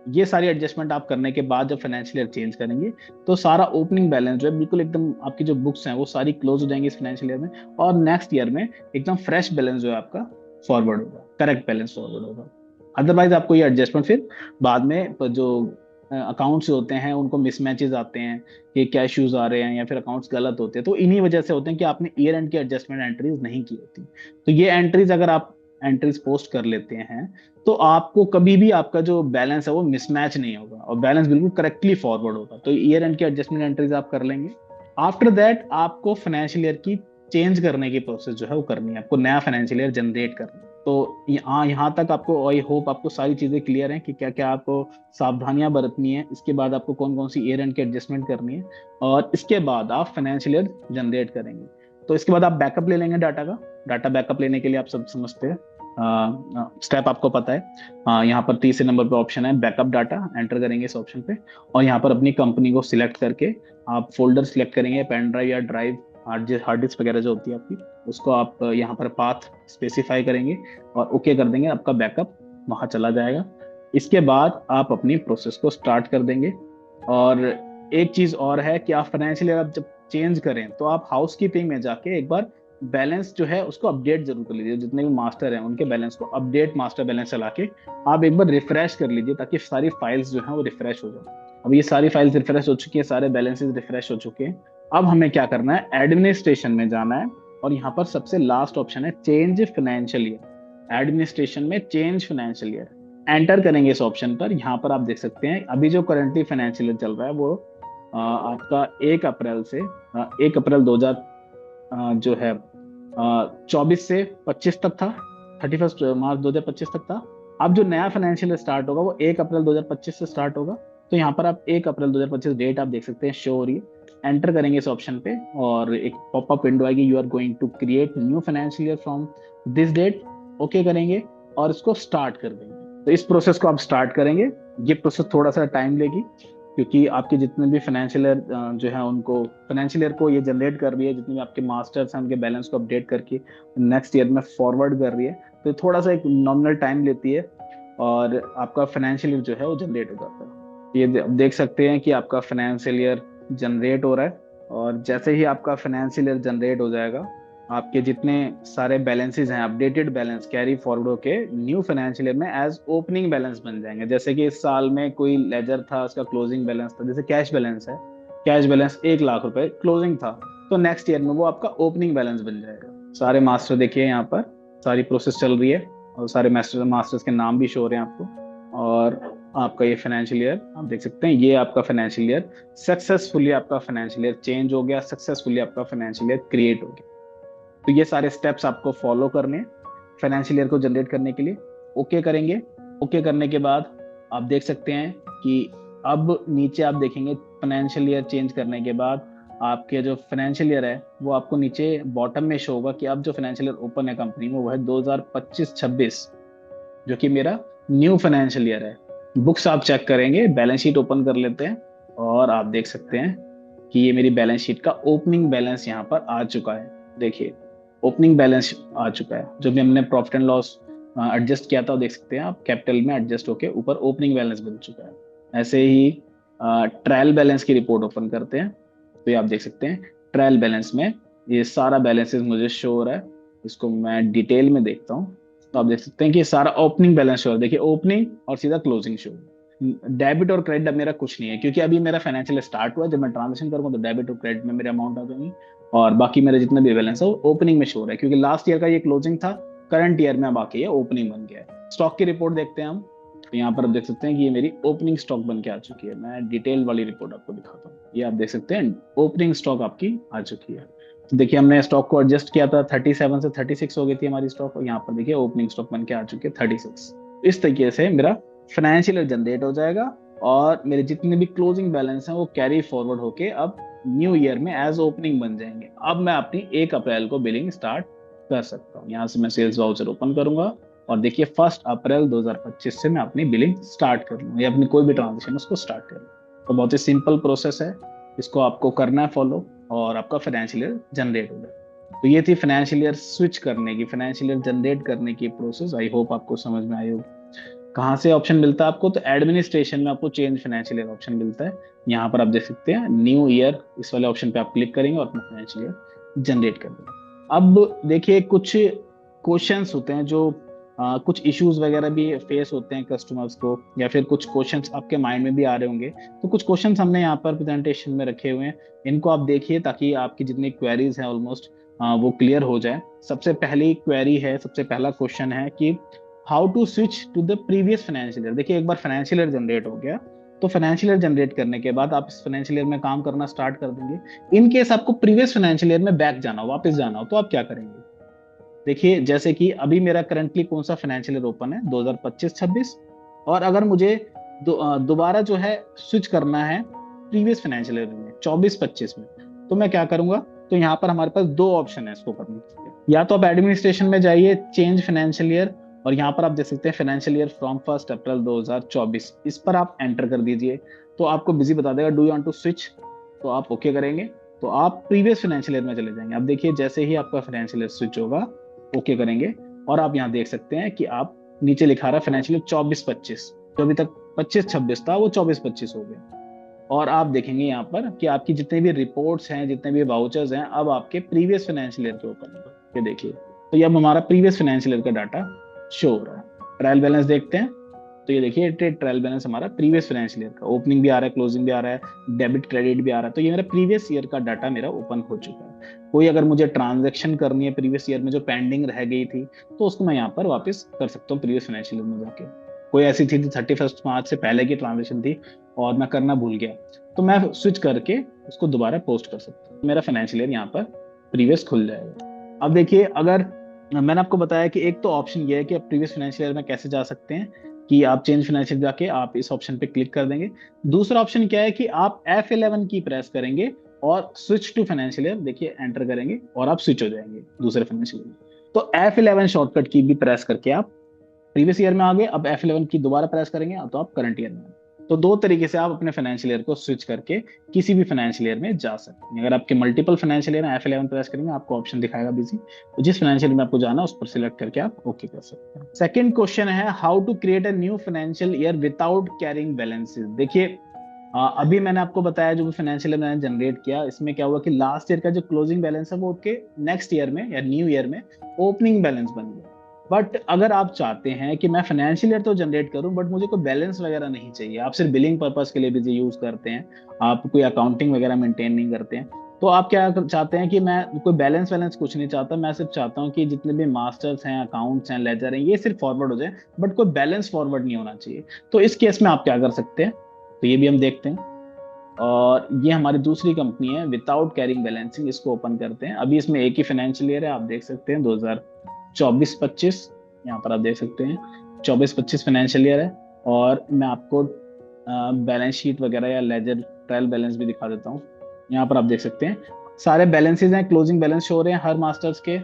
ये सारी एडजस्टमेंट आप करने के बाद जब फाइनेंशियल ईयर चेंज करेंगे तो सारा ओपनिंग बैलेंस जो है बिल्कुल एकदम, आपकी जो बुक्स हैं वो सारी क्लोज हो जाएंगी इस फाइनेंशियल ईयर में, और नेक्स्ट ईयर में एकदम फ्रेश बैलेंस जो है आपका फॉरवर्ड होगा, करेक्ट बैलेंस फॉरवर्ड होगा। अदरवाइज आपको ये एडजस्टमेंट फिर बाद में जो अकाउंट्स होते हैं उनको मिसमैचेस आते हैं, कि क्या इश्यूज आ रहे हैं या फिर अकाउंट्स गलत होते हैं, तो इन्हीं वजह से होते हैं कि आपने ईयर एंड की एडजस्टमेंट एंट्रीज नहीं की होती। तो ये एंट्रीज अगर आप एंट्रीज पोस्ट कर लेते हैं तो आपको कभी भी आपका जो बैलेंस है वो मिसमैच नहीं होगा और बैलेंस बिल्कुल करेक्टली फॉरवर्ड होगा। तो ईयर एंड की एडजस्टमेंट एंट्रीज आप कर लेंगे। आफ्टर दैट आपको फाइनेंशियल ईयर की चेंज करने की प्रोसेस जो है वो करनी है, आपको नया फाइनेंशियल ईयर जनरेट करना है। तो यहाँ तक आपको, आई होप आपको सारी चीजें क्लियर हैं कि क्या क्या आपको सावधानियां बरतनी है, इसके बाद आपको कौन कौन सी ईयर एंड की एडजस्टमेंट करनी है, और इसके बाद आप फाइनेंशियल ईयर जनरेट करेंगे। तो इसके बाद आप बैकअप ले लेंगे डाटा का। डाटा बैकअप लेने के लिए आप सब समझते हैं स्टेप, आपको पता है। यहाँ पर तीसरे नंबर पे ऑप्शन है बैकअप डाटा, एंटर करेंगे इस ऑप्शन पे, और यहाँ पर अपनी कंपनी को सिलेक्ट करके आप फोल्डर सिलेक्ट करेंगे, पेन ड्राइव या ड्राइव, हार्ड डिस्क वगैरह जो होती है आपकी, उसको आप यहाँ पर पाथ स्पेसिफाई करेंगे और ओके कर देंगे, आपका बैकअप वहां चला जाएगा। इसके बाद आप अपनी प्रोसेस को स्टार्ट कर देंगे। और एक चीज और है कि आप फाइनेंशियल ईयर जब चेंज करें तो आप हाउस कीपिंग में जाके एक बार बैलेंस जो है उसको अपडेट जरूर कर लीजिए। जितने भी मास्टर हैं उनके बैलेंस को अपडेट मास्टर बैलेंस चला के आप एक बार रिफ्रेश कर लीजिए, ताकि सारी फाइल्स जो है वो रिफ्रेश हो जाए। अब ये सारी फाइल्स रिफ्रेश हो चुकी है, सारे बैलेंसेस रिफ्रेश हो चुके हैं। अब हमें क्या करना है, एडमिनिस्ट्रेशन में जाना है, और यहाँ पर सबसे लास्ट ऑप्शन है चेंज फाइनेंशियल ईयर। एडमिनिस्ट्रेशन में चेंज फाइनेंशियल ईयर एंटर करेंगे इस ऑप्शन पर। यहाँ पर आप देख सकते हैं अभी जो करंटली फाइनेंशियल ईयर चल रहा है वो आपका 1 अप्रैल से 1 अप्रैल 2000 जो है 24 से 25 तक था। 31 मार्च 2025 तक था। अब जो नया फाइनेंशियल ईयर स्टार्ट होगा वो 1 अप्रैल 2025 से स्टार्ट होगा। तो यहाँ पर आप 1 अप्रैल 2025 डेट आप देख सकते हैं शो हो रही है। एंटर करेंगे इस ऑप्शन पे और एक पॉपअप विंडो आएगी, you are going to create new financial year from this date. Okay करेंगे और इसको स्टार्ट कर देंगे। तो इस प्रोसेस को आप स्टार्ट करेंगे। ये प्रोसेस थोड़ा सा टाइम लेगी क्योंकि आपके जितने भी फाइनेंशियल ईयर जो है उनको फाइनेंशियल ईयर को ये जनरेट कर रही है, जितने भी आपके मास्टर्स हैं उनके बैलेंस को अपडेट करके नेक्स्ट ईयर में फॉरवर्ड कर रही है। तो थोड़ा सा एक नॉमिनल टाइम लेती है और आपका फाइनेंशियल ईयर जो है वो जनरेट हो जाता है। ये देख सकते हैं कि आपका फाइनेंशियल ईयर जनरेट हो रहा है और जैसे ही आपका फाइनेंशियल ईयर जनरेट हो जाएगा आपके जितने सारे बैलेंसेस हैं अपडेटेड बैलेंस कैरी फॉरवर्ड होके न्यू फाइनेंशियल ईयर में एज ओपनिंग बैलेंस बन जाएंगे। जैसे कि इस साल में कोई लेजर था, उसका क्लोजिंग बैलेंस था, जैसे कैश बैलेंस है, कैश बैलेंस 1 लाख रुपए क्लोजिंग था, तो नेक्स्ट ईयर में वो आपका ओपनिंग बैलेंस बन जाएगा। सारे मास्टर देखिए यहाँ पर सारी प्रोसेस चल रही है और सारे मास्टर्स के नाम भी शो हो रहे हैं आपको। और आपका ये फाइनेंशियल ईयर आप देख सकते हैं, ये आपका फाइनेंशियल ईयर सक्सेसफुली आपका फाइनेंशियल ईयर चेंज हो गया, सक्सेसफुली आपका फाइनेंशियल ईयर क्रिएट हो गया। तो ये सारे स्टेप्स आपको फॉलो करने फाइनेंशियल ईयर को जनरेट करने के लिए। ओके करेंगे। ओके करने के बाद आप देख सकते हैं कि अब नीचे आप देखेंगे फाइनेंशियल ईयर चेंज करने के बाद आपके जो फाइनेंशियल ईयर है वो आपको नीचे बॉटम में शो होगा कि अब जो फाइनेंशियल ईयर ओपन है कंपनी में वो है 2025-26, जो कि मेरा न्यू फाइनेंशियल ईयर है। बुक्स आप चेक करेंगे, बैलेंस शीट ओपन कर लेते हैं और आप देख सकते हैं कि ये मेरी बैलेंस शीट का ओपनिंग बैलेंस यहाँ पर आ चुका है। देखिए ओपनिंग बैलेंस आ चुका है। जो भी हमने प्रॉफिट एंड लॉस एडजस्ट किया था वो देख सकते हैं आप, कैपिटल में एडजस्ट होके ऊपर ओपनिंग बैलेंस बन चुका है। ऐसे ही ट्रायल बैलेंस की रिपोर्ट ओपन करते हैं तो ये आप देख सकते हैं ट्रायल बैलेंस में ये सारा बैलेंसेस मुझे शो हो रहा है। इसको मैं डिटेल में देखता हूँ तो आप देख सकते हैं कि सारा ओपनिंग बैलेंस शो हो रहा है। देखिए ओपनिंग और सीधा क्लोजिंग शो। डेबिट और क्रेडिट अब मेरा कुछ नहीं है क्योंकि अभी मेरा फाइनेंशियल स्टार्ट हुआ है। जब मैं ट्रांजेक्शन करूंगा तो डेबिट और क्रेडिट में मेरे अमाउंट आ जाएंगी और बाकी मेरा जितना भी बैलेंस है वो ओपनिंग में शो हो रहा है क्योंकि लास्ट ईयर का ये क्लोजिंग था, करंट ईयर में बाकी ये ओपनिंग बन गया है। स्टॉक की रिपोर्ट देखते हैं हम तो यहाँ पर आप देख सकते हैं कि ये मेरी ओपनिंग स्टॉक बन के आ चुकी है। मैं डिटेल वाली रिपोर्ट आपको दिखाता हूँ। ये आप देख सकते हैं ओपनिंग स्टॉक आपकी आ चुकी है। तो देखिए हमने स्टॉक को एडजस्ट किया था, 37 से 36 हो गई थी हमारी स्टॉक और यहाँ पर देखिए ओपनिंग स्टॉक बन के आ चुकी है 36। इस तरीके से मेरा फाइनेंशियल ईयर जनरेट हो जाएगा और मेरे जितने भी क्लोजिंग बैलेंस हैं वो कैरी फॉरवर्ड होके अब न्यू ईयर में एज ओपनिंग बन जाएंगे। अब मैं अपनी 1 अप्रैल को बिलिंग स्टार्ट कर सकता हूँ। यहाँ से मैं सेल्स वाउचर ओपन करूंगा और देखिए 1 अप्रैल 2025 से मैं अपनी बिलिंग स्टार्ट कर लूँ या अपनी कोई भी ट्रांजेक्शन उसको स्टार्ट कर लूँ। तो बहुत ही सिंपल प्रोसेस है, इसको आपको करना है फॉलो और आपका फाइनेंशियल ईयर जनरेट हो जाए। तो ये थी फाइनेंशियल ईयर स्विच करने की, फाइनेंशियल ईयर जनरेट करने की प्रोसेस। आई होप आपको समझ में आई होगी। कहाँ से ऑप्शन मिलता है आपको, तो एडमिनिस्ट्रेशन में आपको चेंज फाइनेंशियल ईयर ऑप्शन मिलता है। यहाँ पर आप देख सकते हैं न्यू ईयर, इस वाले ऑप्शन पे आप क्लिक करेंगे और अपना फाइनेंशियल ईयर जनरेट कर देंगे। अब देखिए कुछ क्वेश्चंस होते हैं जो कुछ इश्यूज वगैरह भी फेस होते हैं कस्टमर्स को या फिर कुछ क्वेश्चंस आपके माइंड में भी आ रहे होंगे। तो कुछ क्वेश्चंस हमने यहाँ पर प्रेजेंटेशन में रखे हुए हैं, इनको आप देखिए ताकि आपकी जितनी क्वेरीज हैं ऑलमोस्ट वो क्लियर हो जाए। सबसे पहली क्वेरी है, सबसे पहला क्वेश्चन है कि how to switch to the previous financial year. देखिए एक बार फाइनेंशियल ईयर जनरेट हो गया तो फाइनेंशियल ईयर जनरेट करने के बाद आप इस फाइनेंशियल ईयर में काम करना स्टार्ट कर देंगे। इन केस आपको प्रीवियस फाइनेंशियल ईयर में बैक जाना हो, वापस जाना हो, तो आप क्या करेंगे। देखिए जैसे कि अभी मेरा करंटली कौन सा फाइनेंशियल ईयर ओपन है, 2025-26, और अगर मुझे दोबारा जो है स्विच करना है प्रीवियस फाइनेंशियल ईयर में 24-25 में, तो मैं क्या करूंगा। तो यहाँ पर हमारे पास दो ऑप्शन है इसको करने के लिए। या तो आप एडमिनिस्ट्रेशन में जाइए, चेंज फाइनेंशियल ईयर, और यहाँ पर आप देख सकते हैं फाइनेंशियल ईयर फ्रॉम 1 अप्रैल 2024, इस पर आप एंटर कर दीजिए तो आपको बिजी बता देगा do you want to switch. तो आप ओके करेंगे तो आप प्रीवियस फाइनेंशियल ईयर में चले जाएंगे। अब देखिए जैसे ही आपका फाइनेंशियल ईयर स्विच होगा, ओके करेंगे और आप यहाँ देख सकते हैं कि आप नीचे लिखा रहा है फाइनेंशियल ईयर 24-25, जो अभी तक 25-26 था वो 24-25 हो गया। और आप देखेंगे यहाँ पर कि आपकी जितने भी रिपोर्ट्स हैं, जितने भी वाउचर्स हैं, अब आपके प्रीवियस फाइनेंशियल ईयर के ऊपर। ये देखिए तो ये अब हमारा प्रीवियस फाइनेंशियल ईयर का डाटा शो हो रहा है। ट्रायल बैलेंस देखते हैं तो ये देखिए ट्रायल बैलेंस हमारा प्रीवियस फाइनेंशियल ईयर का, ओपनिंग भी आ रहा है, क्लोजिंग भी आ रहा है, डेबिट क्रेडिट भी आ रहा है। तो ये मेरा प्रीवियस ईयर का डाटा मेरा ओपन हो चुका है। कोई अगर मुझे ट्रांजैक्शन करनी है प्रीवियस ईयर में जो पेंडिंग रह गई थी तो उसको मैं यहाँ पर वापस कर सकता हूँ प्रीवियस फाइनेंशियल ईयर में जाके। कोई ऐसी थी 31 मार्च से पहले की ट्रांजेक्शन थी और मैं करना भूल गया तो मैं स्विच करके उसको दोबारा पोस्ट कर सकता हूँ। मेरा फाइनेंशियल ईयर यहाँ पर प्रीवियस खुल जाएगा। अब देखिए अगर मैंने आपको बताया कि एक तो ऑप्शन ये है कि आप प्रीवियस फाइनेंशियल ईयर में कैसे जा सकते हैं, कि आप चेंज फाइनेंशियल जाके आप इस ऑप्शन पे क्लिक कर देंगे। दूसरा ऑप्शन क्या है कि आप F11 की प्रेस करेंगे और स्विच टू फाइनेंशियल ईयर, देखिए एंटर करेंगे और आप स्विच हो जाएंगे दूसरे फाइनेंशियल ईयर में। तो F11 शॉर्टकट की भी प्रेस करके आप प्रीवियस ईयर में आ गए, अब F11 की दोबारा प्रेस करेंगे तो आप करंट ईयर में आ गए। तो दो तरीके से आप अपने फाइनेंशियल ईयर को स्विच करके किसी भी फाइनेंशियल ईयर में जा सकते हैं। अगर आपके multiple financial year F11 press करेंगे, आपको ऑप्शन दिखाएगा बिजी, तो जिस फाइनेंशियल ईयर में आपको जाना है उस पर सिलेक्ट करके आप ओके कर सकते हैं। सेकंड क्वेश्चन है, how to create a new financial year without carrying balances. देखिए अभी मैंने आपको बताया जो भी फाइनेंशियल ईयर मैंने जनरेट किया, इसमें क्या हुआ कि लास्ट ईयर का जो क्लोजिंग बैलेंस है वो आपके नेक्स्ट ईयर में या न्यू ईयर में ओपनिंग बैलेंस बन गया। बट अगर आप चाहते हैं कि मैं फाइनेंशियल ईयर तो जनरेट करूं बट मुझे कोई बैलेंस वगैरह नहीं चाहिए, आप सिर्फ बिलिंग पर्पस के लिए भी यूज करते हैं, आप कोई अकाउंटिंग वगैरह मेंटेन नहीं करते हैं, तो आप क्या चाहते हैं कि मैं कोई बैलेंस वैलेंस कुछ नहीं चाहता, मैं सिर्फ चाहता हूं कि जितने भी मास्टर्स हैं, अकाउंट्स हैं, लेजर हैं, ये सिर्फ फॉरवर्ड हो जाए बट कोई बैलेंस फॉरवर्ड नहीं होना चाहिए। तो इस केस में आप क्या कर सकते हैं, तो ये भी हम देखते हैं। और ये हमारी दूसरी कंपनी है विदाउट कैरिंग बैलेंसिंग, इसको ओपन करते हैं। अभी इसमें एक ही फाइनेंशियल ईयर है, आप देख सकते हैं 2024-25, यहाँ पर आप देख सकते हैं 24-25 फाइनेंशियल ईयर है। और मैं आपको बैलेंस शीट वगैरह या लेजर ट्रायल बैलेंस भी दिखा देता हूँ। यहाँ पर आप देख सकते हैं सारे बैलेंसेज हैं, क्लोजिंग बैलेंस शो हो रहे हैं हर मास्टर्स के।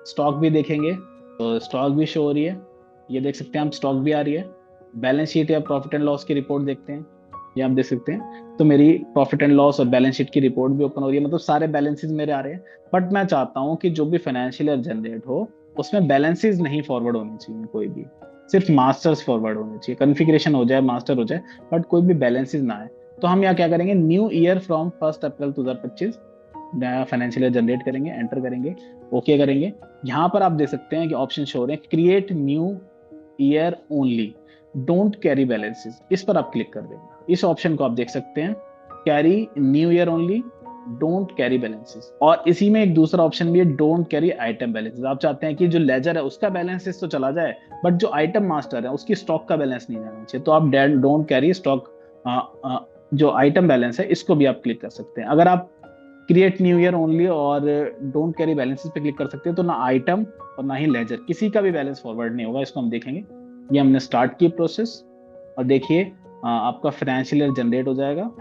स्टॉक भी देखेंगे तो स्टॉक भी शो हो रही है, ये देख सकते हैं हम, स्टॉक भी आ रही है। बैलेंस शीट या प्रॉफिट एंड लॉस की रिपोर्ट देखते हैं, ये आप देख सकते हैं। तो मेरी प्रॉफिट एंड लॉस और बैलेंस शीट की रिपोर्ट भी ओपन हो रही है, मतलब सारे बैलेंसेस मेरे आ रहे हैं। बट मैं चाहता हूँ कि जो भी फाइनेंशियल ईयर जनरेट हो उसमें बैलेंसेस नहीं फॉरवर्ड होने चाहिए, कोई भी, सिर्फ मास्टर्स फॉरवर्ड होने चाहिए। कॉन्फ़िगरेशन हो जाए, मास्टर हो जाए, बट कोई भी बैलेंसेस ना आए। तो हम यहाँ क्या करेंगे, न्यू ईयर फ्रॉम 1 अप्रैल 2025 नया फाइनेंशियल ईयर जनरेट करेंगे, एंटर करेंगे, ओके करेंगे। यहाँ पर आप देख सकते हैं कि ऑप्शन शो हो रहे हैं, create new year only, don't carry balances, इस पर आप क्लिक कर देंगे। इस ऑप्शन को आप देख सकते हैं, carry new year only, don't carry balances. और इसी में एक दूसरा ऑप्शन भी है, डोंट कैरी आइटम बैलेंसेस। आप चाहते हैं कि जो लेजर है उसका बैलेंसेस तो चला जाए बट जो आइटम मास्टर है उसकी स्टॉक का बैलेंस नहीं जाना चाहिए, तो आप डोंट कैरी स्टॉक जो आइटम बैलेंस है इसको भी आप क्लिक कर सकते हैं। अगर आप क्रिएट न्यू ईयर ओनली और डोंट कैरी बैलेंसेस पे क्लिक कर सकते हैं तो ना आइटम और ना ही लेजर किसी का भी बैलेंस फॉरवर्ड नहीं होगा। इसको हम देखेंगे, ये हमने स्टार्ट की प्रोसेस और देखिए आपका फाइनेंशियल ईयर जनरेट हो जाएगा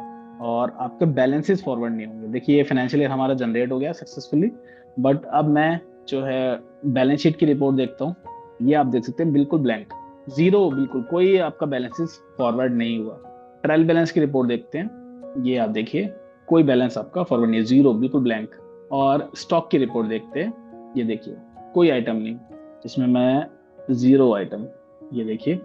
और आपके बैलेंसेस फॉरवर्ड नहीं होंगे। देखिए ये फाइनेंशियल ईयर हमारा जनरेट हो गया सक्सेसफुली, बट अब मैं जो है बैलेंस शीट की रिपोर्ट देखता हूँ, ये आप देख सकते हैं बिल्कुल ब्लैंक, जीरो, बिल्कुल कोई आपका बैलेंसेस फॉरवर्ड नहीं हुआ। ट्रायल बैलेंस की रिपोर्ट देखते हैं, ये आप देखिए कोई बैलेंस आपका फॉरवर्ड नहीं है, जीरो, बिल्कुल ब्लैंक। और स्टॉक की रिपोर्ट देखते हैं, ये देखिए कोई आइटम नहीं, इसमें मैं जीरो आइटम, ये देखिए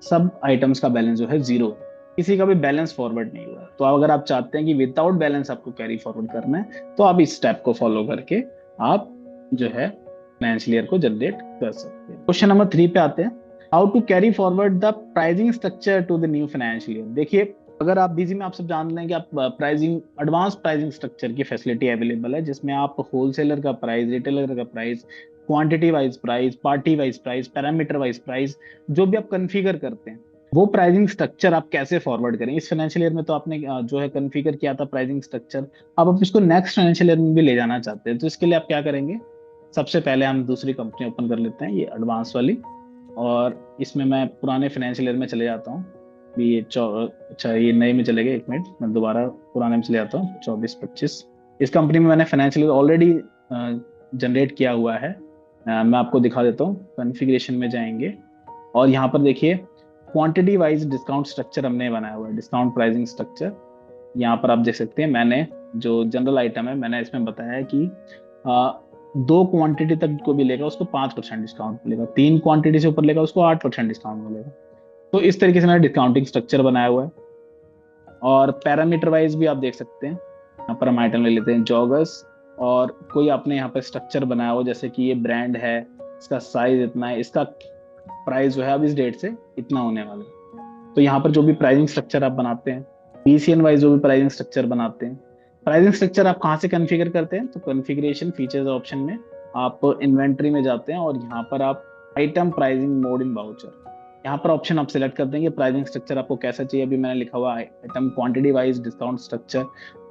सब आइटम्स का बैलेंस जो है जीरो, किसी का भी बैलेंस फॉरवर्ड नहीं हुआ। तो अगर आप चाहते हैं कि विदाउट बैलेंस आपको कैरी फॉरवर्ड करना है तो आप इस स्टेप को फॉलो करके आप जो है फाइनेंशियल ईयर को जनरेट कर सकते हैं। क्वेश्चन नंबर 3 पे आते हैं, how to carry forward the pricing structure to the new financial year. देखिए अगर आप बीजी में आप सब जान लें कि आप प्राइसिंग, एडवांस प्राइसिंग स्ट्रक्चर की फैसिलिटी अवेलेबल है, जिसमें आप होलसेलर का प्राइस, रिटेलर का price, quantity wise price, party wise price, parameter wise price, जो भी आप कॉन्फ़िगर करते हैं वो प्राइसिंग स्ट्रक्चर आप कैसे फॉरवर्ड करें। इस फाइनेंशियल ईयर में तो आपने जो है कॉन्फ़िगर किया था प्राइसिंग स्ट्रक्चर, अब आप इसको नेक्स्ट फाइनेंशियल ईयर में भी ले जाना चाहते हैं, तो इसके लिए आप क्या करेंगे, सबसे पहले हम दूसरी कंपनी ओपन कर लेते हैं, ये एडवांस वाली, और इसमें मैं पुराने फाइनेंशियल ईयर में चले जाता हूँ। ये अच्छा ये नए में चले गए, एक मिनट मैं दोबारा पुराने में चले जाता हूँ, 24-25। इस कंपनी में मैंने फाइनेंशियल ईयर ऑलरेडी जनरेट किया हुआ है, मैं आपको दिखा देता हूँ। कॉन्फ़िगरेशन में जाएंगे और यहाँ पर देखिए क्वांटिटी वाइज डिस्काउंट स्ट्रक्चर हमने बनाया हुआ है, डिस्काउंट प्राइसिंग स्ट्रक्चर। यहाँ पर आप देख सकते हैं मैंने जो जनरल आइटम है मैंने इसमें बताया है कि 2 क्वांटिटी तक को भी लेगा उसको 5% डिस्काउंट मिलेगा, 3 क्वांटिटी से ऊपर लेगा उसको 8% डिस्काउंट मिलेगा। तो इस तरीके से मैंने डिस्काउंटिंग स्ट्रक्चर बनाया हुआ है। और पैरामीटर वाइज भी आप देख सकते हैं, यहाँ पर हम आइटम ले लेते हैं जॉगर्स, और कोई आपने यहाँ पर स्ट्रक्चर बनाया हुआ, जैसे कि ये ब्रांड है, इसका साइज इतना है, इसका प्राइस जो है अब इस डेट से इतना होने वाला है। तो यहाँ पर जो भी प्राइसिंग स्ट्रक्चर आप बनाते हैं, पीसीएन वाइज जो भी प्राइसिंग स्ट्रक्चर बनाते हैं, प्राइसिंग स्ट्रक्चर आप कहाँ से कॉन्फ़िगर करते हैं, तो कॉन्फ़िगरेशन फीचर्स ऑप्शन में आप इन्वेंट्री में जाते हैं और यहाँ पर आप item pricing mode in voucher, यहाँ पर ऑप्शन आप सिलेक्ट कर देंगे प्राइसिंग स्ट्रक्चर आपको कैसा चाहिए। अभी मैंने लिखा हुआ item quantity wise discount structure,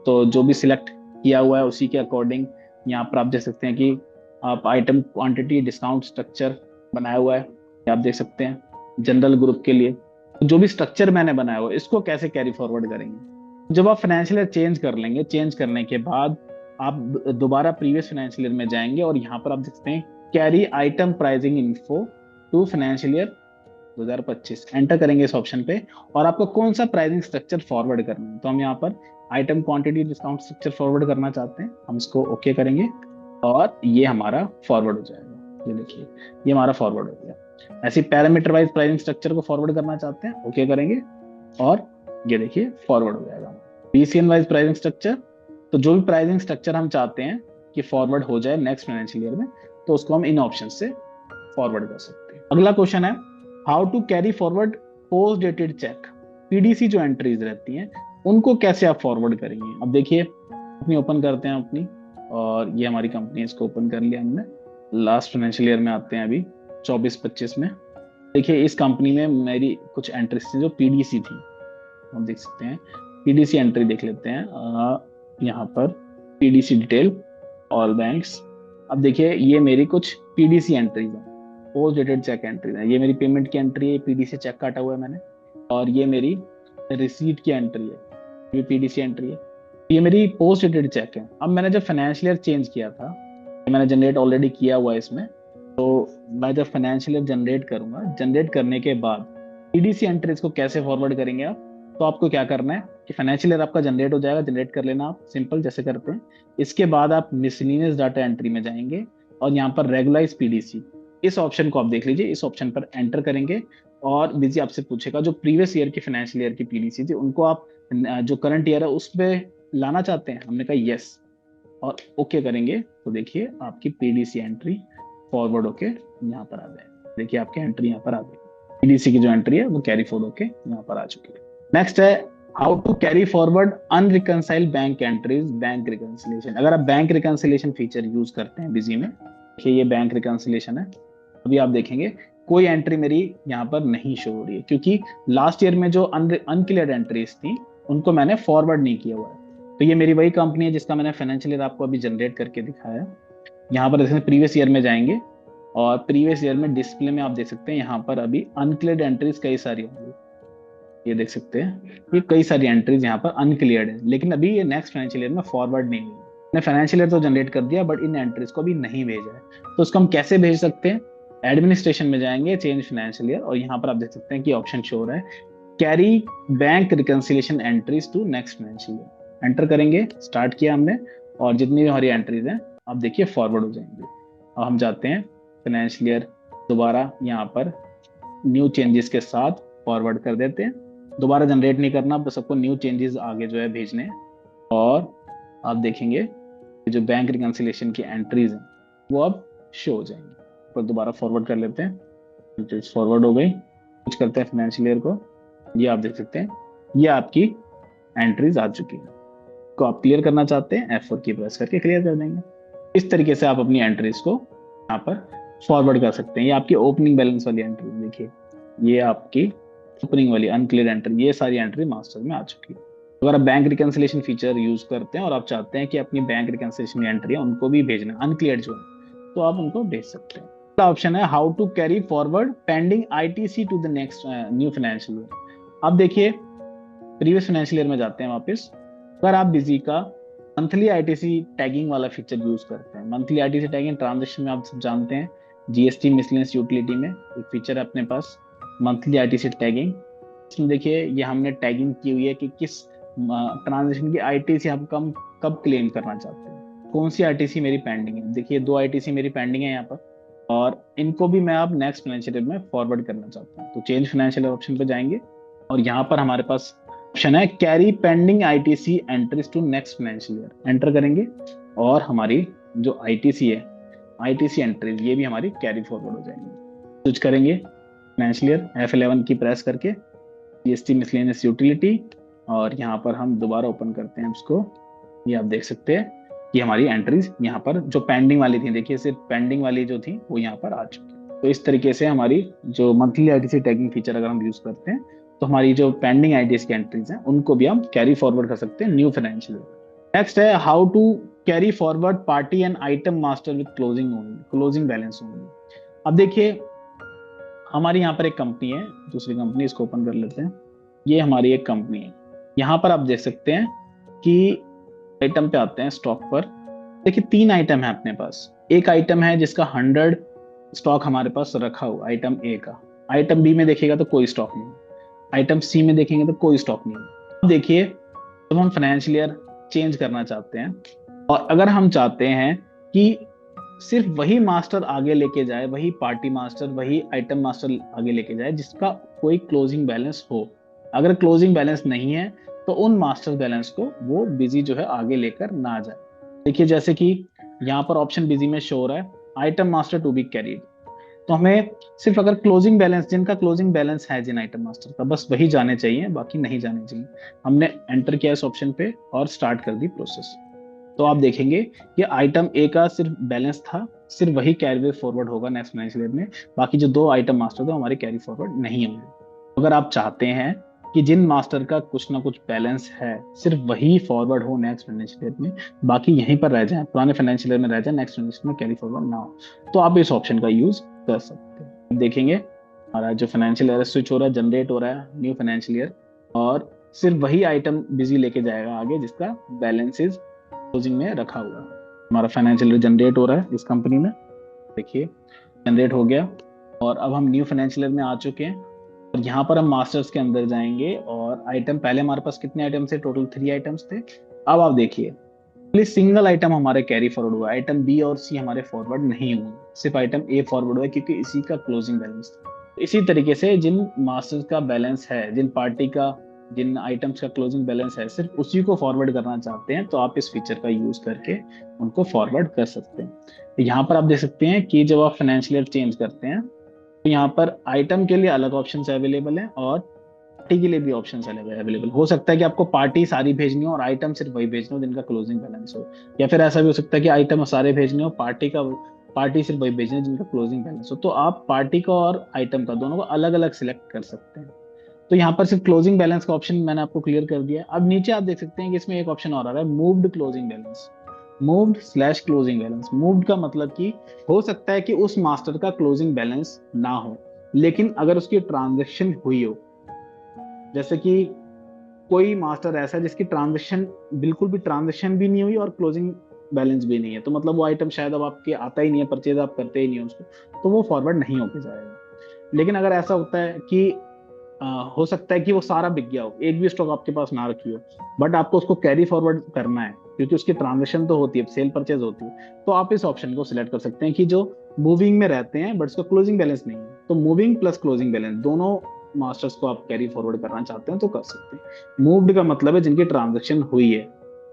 तो जो भी सिलेक्ट किया हुआ है उसी के अकॉर्डिंग यहाँ पर आप देख सकते हैं कि आप आइटम क्वांटिटी डिस्काउंट स्ट्रक्चर बनाया हुआ है, ये आप देख सकते हैं जनरल ग्रुप के लिए। जो भी स्ट्रक्चर मैंने बनाया हुआ है इसको कैसे कैरी फॉरवर्ड करेंगे। जब आप फाइनेंशियल ईयर चेंज कर लेंगे, चेंज करने के बाद आप दोबारा प्रीवियस फाइनेंशियल ईयर में जाएंगे और यहाँ पर आप देख सकते हैं carry item pricing info to financial year 2025 enter करेंगे इस ऑप्शन पे, और आपको कौन सा प्राइसिंग स्ट्रक्चर फॉरवर्ड करना है। तो हम यहाँ पर item quantity discount structure forward करना चाहते हैं, हम इसको ओके करेंगे और ये हमारा फॉरवर्ड हो जाएगा। ये देखिए ये हमारा फॉरवर्ड हो गया। ऐसे पैरामीटर वाइज प्राइसिंग स्ट्रक्चर को फॉरवर्ड करना चाहते हैं, ओके करेंगे और ये देखिए फॉरवर्ड हो जाएगा। पीसीएन वाइज प्राइसिंग स्ट्रक्चर, तो जो भी प्राइसिंग स्ट्रक्चर हम चाहते हैं कि फॉरवर्ड हो जाए नेक्स्ट फाइनेंशियल ईयर में, तो उसको हम इन ऑप्शन से फॉरवर्ड कर सकते हैं। अगला क्वेश्चन है how to carry forward post dated cheque. PDC जो एंट्रीज रहती हैं उनको कैसे आप फॉरवर्ड करेंगे। अब देखिए अपनी ओपन करते हैं अपनी, और ये हमारी कंपनी, इसको ओपन कर लिया हमने। लास्ट फाइनेंशियल ईयर में आते हैं अभी 24-25 में। देखिए इस कंपनी में मेरी कुछ एंट्रीज थी जो पीडीसी थी, हम देख सकते हैं पीडीसी एंट्री देख लेते हैं। यहाँ पर पीडीसी डिटेल ऑल बैंक्स। अब देखिए ये मेरी कुछ पीडीसी एंट्रीज हैं, पोस्ट डेटेड चेक एंट्रीज है। ये मेरी पेमेंट की एंट्री है, पीडीसी चेक काटा हुआ है मैंने, और ये मेरी रिसीट की एंट्री है, ये पीडीसी एंट्री है। ये मेरी पोस्ट डेटेड चेक है। अब मैंने जब फाइनेंशियल ईयर चेंज किया था, मैंने जनरेट ऑलरेडी किया हुआ है इसमें, तो मैं जब फाइनेंशियल ईयर जनरेट करूंगा, जनरेट करने के बाद पीडीसी एंट्रीज को कैसे फॉरवर्ड करेंगे आप। तो आपको क्या करना है कि फाइनेंशियल ईयर आपका जनरेट हो जाएगा, जनरेट कर लेना आप सिंपल जैसे करते हैं। इसके बाद आप मिसलिनियस डाटा एंट्री में जाएंगे और यहाँ पर रेगुलाइज पीडीसी, इस ऑप्शन को आप देख लीजिए, इस ऑप्शन पर एंटर करेंगे और बिजी आपसे पूछेगा जो प्रीवियस ईयर की फाइनेंशियल ईयर की पीडीसी थी उनको आप जो करंट ईयर है उस पे लाना चाहते हैं। हमने कहा यस और ओके करेंगे, तो देखिए आपकी पीडीसी एंट्री फॉरवर्ड होके यहाँ पर आ जाए। देखिए आपकी एंट्री यहाँ पर आ गई, पीडीसी की जो एंट्री है वो कैरी फॉरवर्ड होके यहाँ पर आ चुकी है। नेक्स्ट है how to carry forward unreconciled bank entries bank reconciliation. अगर आप बैंक रिकंसिलिएशन फीचर यूज करते हैं बिजी में, देखिए ये बैंक रिकंसिलिएशन है। अभी आप देखेंगे कोई एंट्री मेरी यहाँ पर नहीं शो हो रही है, क्योंकि लास्ट ईयर में जो अनक्लियर्ड एंट्रीज थी उनको मैंने फॉरवर्ड नहीं किया हुआ है। तो ये मेरी वही कंपनी है जिसका मैंने फाइनेंशियल ईयर आपको अभी जनरेट करके दिखाया। यहाँ पर जैसे प्रीवियस ईयर में जाएंगे और प्रीवियस ईयर में डिस्प्ले में आप देख सकते हैं यहाँ पर अभी अनक्लियर्ड एंट्रीज कई सारी होंगी, ये देख सकते हैं ये कई सारी एंट्रीज यहाँ पर अनक्लियर्ड है, लेकिन अभी ये नेक्स्ट फाइनेंशियल ईयर में फॉरवर्ड नहीं हुई। मैंने फाइनेंशियल ईयर तो जनरेट कर दिया बट इन एंट्रीज को अभी नहीं भेजा है। तो उसको हम कैसे भेज सकते हैं, एडमिनिस्ट्रेशन में जाएंगे, चेंज फाइनेंशियल ईयर, और यहाँ पर आप देख सकते हैं कि ऑप्शन शो हो रहा है carry bank reconciliation entries to next financial year. Enter करेंगे, स्टार्ट किया हमने, और जितनी भी हमारी एंट्रीज हैं आप देखिए फॉरवर्ड हो जाएंगे। अब हम जाते हैं फाइनेंशियल ईयर, दोबारा यहाँ पर न्यू चेंजेस के साथ फॉरवर्ड कर देते हैं। दोबारा जनरेट नहीं करना, बस सबको न्यू चेंजेस आगे जो है भेजने हैं। और आप देखेंगे जो बैंक रिकंसिलिएशन की एंट्रीज हैं वो अब शो हो जाएंगी। पर दोबारा फॉरवर्ड कर लेते हैं, फॉरवर्ड हो गई। कुछ करते हैं फाइनेंशियल ईयर को, ये आप देख सकते हैं ये आपकी एंट्रीज आ चुकी है। को आप क्लियर करना चाहते हैं F4 की प्रेस करके क्लियर कर देंगे। इस तरीके से आप अपनी एंट्रीज को यहाँ पर फॉरवर्ड कर सकते हैं। ये आपकी ओपनिंग बैलेंस वाली एंट्री देखिए, ये आपकी ओपनिंग वाली अनक्लियर एंट्री, ये सारी एंट्री मास्टर में आ चुकी है। अगर आप बैंक रिकंसिलिएशन फीचर यूज करते हैं और आप चाहते हैं कि अपनी बैंक रिकंसिलिएशन एंट्री है उनको भी भेजना अनक्लियर जो है, तो आप उनको भेज सकते हैं। अगला ऑप्शन है how to carry forward pending ITC to the next new financial year. अब देखिए प्रीवियस फाइनेंशियल ईयर में जाते हैं वापस। अगर आप बिजी का मंथली आईटीसी टैगिंग वाला फीचर यूज करते हैं, मंथली आईटीसी टैगिंग ट्रांजेक्शन में आप सब जानते हैं जीएसटी मिसलेनियस यूटिलिटी में एक फीचर है अपने पास मंथली आईटीसी टैगिंग। इसमें देखिए ये हमने टैगिंग की हुई है कि किस ट्रांजेक्शन की आईटीसी हम कब क्लेम करना चाहते हैं, कौन सी आईटीसी मेरी पेंडिंग है। देखिए 2 आईटीसी मेरी पेंडिंग है यहाँ पर, और इनको भी मैं अब नेक्स्ट फाइनेंशियल ईयर में फॉरवर्ड करना चाहता हूँ। तो चेंज फाइनेंशियल ईयर ऑप्शन पे जाएंगे और यहाँ पर हमारे पास ऑप्शन है carry pending ITC entries to next financial year. Enter करेंगे और हमारी जो आईटीसी है, आईटीसी एंट्रीज ये भी हमारी कैरी फॉरवर्ड हो जाएंगी। स्विच करेंगे फाइनेंशियल ईयर F11 की प्रेस करके जीएसटी मिसलेनियस यूटिलिटी, और यहाँ पर हम दोबारा ओपन करते हैं उसको। ये आप देख सकते हैं कि हमारी एंट्रीज यहाँ पर जो पेंडिंग वाली थी, देखिए सिर्फ पेंडिंग वाली जो थी वो यहाँ पर आ चुकी है। तो इस तरीके से हमारी जो मंथली आईटीसी टैगिंग फीचर अगर हम यूज करते हैं तो हमारी जो पेंडिंग आईटीसी की एंट्रीज हैं उनको भी हम कैरी फॉरवर्ड कर सकते हैं न्यू फाइनेंशियल ईयर। नेक्स्ट है how to carry forward party and item master with closing balance होंगे। अब देखिए हमारी यहाँ पर एक कंपनी है, दूसरी कंपनी, इसको ओपन कर लेते हैं। ये हमारी एक कंपनी है। यहाँ पर आप देख सकते हैं कि आइटम पे आते हैं, स्टॉक पर। देखिए 3 आइटम है अपने पास। एक आइटम है जिसका 100 स्टॉक हमारे पास रखा हुआ, आइटम ए का। आइटम बी में देखिएगा तो कोई स्टॉक नहीं, आइटम सी में देखेंगे तो कोई स्टॉक नहीं। अब देखिए जब हम फाइनेंशियल ईयर चेंज करना चाहते हैं और अगर हम चाहते हैं कि सिर्फ वही मास्टर आगे लेके जाए, वही पार्टी मास्टर, वही आइटम मास्टर आगे लेके जाए जिसका कोई क्लोजिंग बैलेंस हो। अगर क्लोजिंग बैलेंस नहीं है तो उन मास्टर बैलेंस को वो बिजी जो है आगे लेकर ना जाए। देखिए जैसे कि यहाँ पर ऑप्शन बिजी में शो हो रहा है, item master to be carried. तो हमें सिर्फ अगर क्लोजिंग बैलेंस, जिनका क्लोजिंग बैलेंस है जिन आइटम मास्टर का, बस वही जाने चाहिए, बाकी नहीं जाने चाहिए। हमने एंटर किया इस ऑप्शन पे और स्टार्ट कर दी प्रोसेस। तो आप देखेंगे कि आइटम ए का सिर्फ बैलेंस था, सिर्फ वही कैरी फॉरवर्ड होगा नेक्स्ट फाइनेंशियल ईयर में। बाकी जो 2 आइटम मास्टर थे हमारे कैरी फॉरवर्ड नहीं होंगे। अगर आप चाहते हैं कि जिन मास्टर का कुछ ना कुछ बैलेंस है सिर्फ वही फॉरवर्ड हो नेक्स्ट फाइनेंशियल ईयर में, बाकी यहीं पर रह जाए, पुराने फाइनेंशियल ईयर में रह जाए, नेक्स्ट फाइनेंशियल में कैरी फॉरवर्ड ना हो, तो आप इस ऑप्शन का यूज कर सकते हैं। देखेंगे हमारा जो फाइनेंशियल ईयर स्विच हो रहा है, जनरेट हो रहा है न्यू फाइनेंशियल ईयर, और सिर्फ वही आइटम बिजी लेके जाएगा आगे जिसका बैलेंसेज क्लोजिंग में रखा हुआ है। हमारा फाइनेंशियल ईयर जनरेट हो रहा है इस कंपनी में। देखिए जनरेट हो गया और अब हम न्यू फाइनेंशियल ईयर में आ चुके हैं। और यहाँ पर हम मास्टर्स के अंदर जाएंगे और आइटम, पहले हमारे पास कितने आइटम थे, टोटल 3 आइटम्स थे। अब आप देखिए सिंगल आइटम हमारे कैरी फॉरवर्ड हुआ, आइटम बी और सी हमारे फॉरवर्ड नहीं हुए, सिर्फ आइटम ए फॉरवर्ड हुआ क्योंकि इसी का क्लोजिंग बैलेंस था। इसी तरीके से जिन मास्टर्स का बैलेंस है, जिन पार्टी का, जिन आइटम्स का क्लोजिंग बैलेंस है, सिर्फ उसी को फॉरवर्ड करना चाहते हैं तो आप इस फीचर का यूज करके उनको फॉरवर्ड कर सकते हैं। तो यहाँ पर आप देख सकते हैं कि जब आप फाइनेंशियल ईयर चेंज करते हैं तो यहाँ पर आइटम के लिए अलग ऑप्शंस अवेलेबल हैं और पार्टी के लिए भी ऑप्शंस अवेलेबल। हो सकता है कि आपको पार्टी सारी भेजनी हो और आइटम सिर्फ वही भेजनी हो जिनका क्लोजिंग बैलेंस हो, या फिर ऐसा भी हो सकता है कि आइटम सारे भेजने हो, पार्टी सिर्फ वही भेजनी हो जिनका क्लोजिंग बैलेंस हो। तो आप पार्टी का और आइटम का दोनों को अलग अलग सिलेक्ट कर सकते हैं। तो यहाँ पर सिर्फ क्लोजिंग बैलेंस का ऑप्शन मैंने आपको क्लियर कर दिया। अब नीचे आप देख सकते हैं कि इसमें एक ऑप्शन और आ रहा है, moved closing balance, moved slash closing balance. Moved का मतलब कि हो सकता है कि उस मास्टर का क्लोजिंग बैलेंस ना हो, लेकिन अगर उसकी ट्रांजेक्शन हुई हो, जैसे कि कोई मास्टर ऐसा है जिसकी ट्रांजेक्शन बिल्कुल भी ट्रांजेक्शन भी नहीं हुई और क्लोजिंग बैलेंस भी नहीं है, तो मतलब वो आइटम शायद अब आपके आता ही नहीं है, परचेज आप करते ही नहीं है उसको, तो वो फॉरवर्ड नहीं होके जाएगा। लेकिन अगर ऐसा होता है कि हो सकता है कि वो सारा बिक गया हो, एक भी स्टॉक आपके पास ना रखी हो, बट आपको उसको कैरी फॉरवर्ड करना है क्योंकि उसकी ट्रांजेक्शन तो होती है, सेल परचेज होती है, तो आप इस ऑप्शन को सिलेक्ट कर सकते हैं कि जो मूविंग में रहते हैं बट उसका क्लोजिंग बैलेंस नहीं है। तो मूविंग प्लस क्लोजिंग बैलेंस दोनों मास्टर्स को आप कैरी फॉरवर्ड करना चाहते हैं तो कर सकते हैं। मूव्ड का मतलब है जिनकी ट्रांजेक्शन हुई है।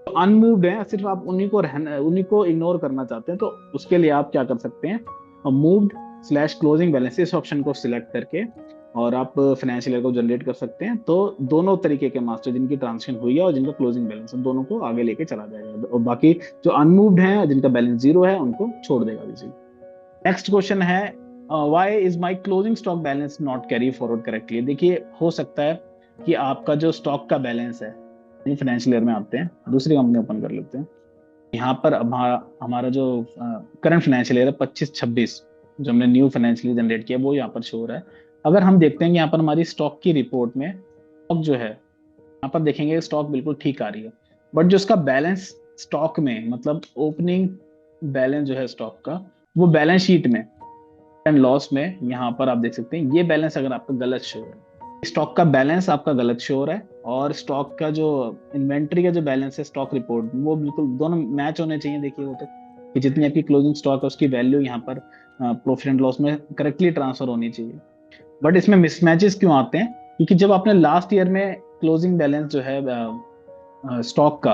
तो अनमूव्ड है, सिर्फ आप उन्हीं को इग्नोर करना चाहते हैं, तो उसके लिए आप क्या कर सकते हैं, मूव्ड स्लैश क्लोजिंग बैलेंस इस ऑप्शन को सिलेक्ट करके और आप फाइनेंशियल ईयर को जनरेट कर सकते हैं। तो दोनों तरीके के मास्टर, जिनकी ट्रांजेक्शन हुई है और जिनका क्लोजिंग बैलेंस है, दोनों को आगे लेके चला जाएगा, और बाकी जो अनमूव्ड है जिनका बैलेंस 0 है उनको छोड़ देगा बिजी। नेक्स्ट क्वेश्चन है, why is my closing stock balance not carry forward correctly. देखिए हो सकता है कि आपका जो स्टॉक का बैलेंस है, फाइनेंशियल ईयर में आते हैं, दूसरी कंपनी ओपन कर लेते हैं। यहाँ पर हमारा जो करंट फाइनेंशियल ईयर है 25-26, जो हमने न्यू फाइनेंशियल ईयर जनरेट किया वो यहाँ पर शो हो रहा है। अगर हम देखते हैं कि यहाँ पर हमारी स्टॉक की रिपोर्ट में स्टॉक जो है, यहाँ पर देखेंगे स्टॉक बिल्कुल ठीक आ रही है, बट जो उसका बैलेंस स्टॉक में, मतलब ओपनिंग बैलेंस जो है स्टॉक का, वो बैलेंस शीट में एंड लॉस में यहाँ पर आप देख सकते हैं ये बैलेंस अगर आपका गलत शो हो रहा है, स्टॉक का बैलेंस आपका गलत शो हो रहा है और स्टॉक का जो इन्वेंट्री का जो बैलेंस है स्टॉक रिपोर्ट, वो बिल्कुल दोनों मैच होने चाहिए। देखिए वो तो कि जितनी आपकी क्लोजिंग स्टॉक है उसकी वैल्यू यहाँ पर प्रॉफिट एंड लॉस में करेक्टली ट्रांसफर होनी चाहिए। बट इसमें मिसमैचेस क्यों आते हैं, क्योंकि जब आपने लास्ट ईयर में क्लोजिंग बैलेंस जो है स्टॉक का,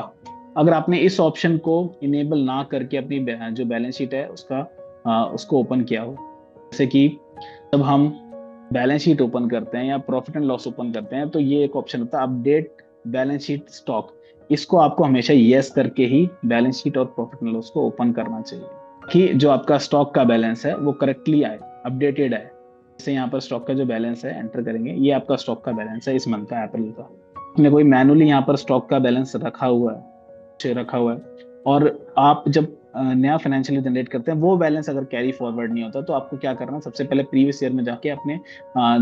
अगर आपने इस ऑप्शन को इनेबल ना करके अपनी जो बैलेंस शीट है उसको ओपन किया हो, जैसे कि जब हम बैलेंस शीट ओपन करते हैं या प्रॉफिट एंड लॉस ओपन करते हैं तो ये एक ऑप्शन होता है अपडेट बैलेंस शीट स्टॉक, इसको आपको हमेशा यस करके ही बैलेंस शीट और प्रॉफिट एंड लॉस को ओपन करना चाहिए कि जो आपका स्टॉक का बैलेंस है वो करेक्टली आए, अपडेटेड आए। जैसे यहाँ पर स्टॉक का जो बैलेंस है एंटर करेंगे, ये आपका स्टॉक का बैलेंस है इस मंथ का, अप्रैल का। आपने कोई मैनुअली यहाँ पर स्टॉक का बैलेंस रखा हुआ है, और आप जब नया फाइनेंशियल जनरेट करते हैं, वो बैलेंस अगर कैरी फॉरवर्ड नहीं होता, तो आपको क्या करना है, सबसे पहले प्रीवियस ईयर में जाके अपने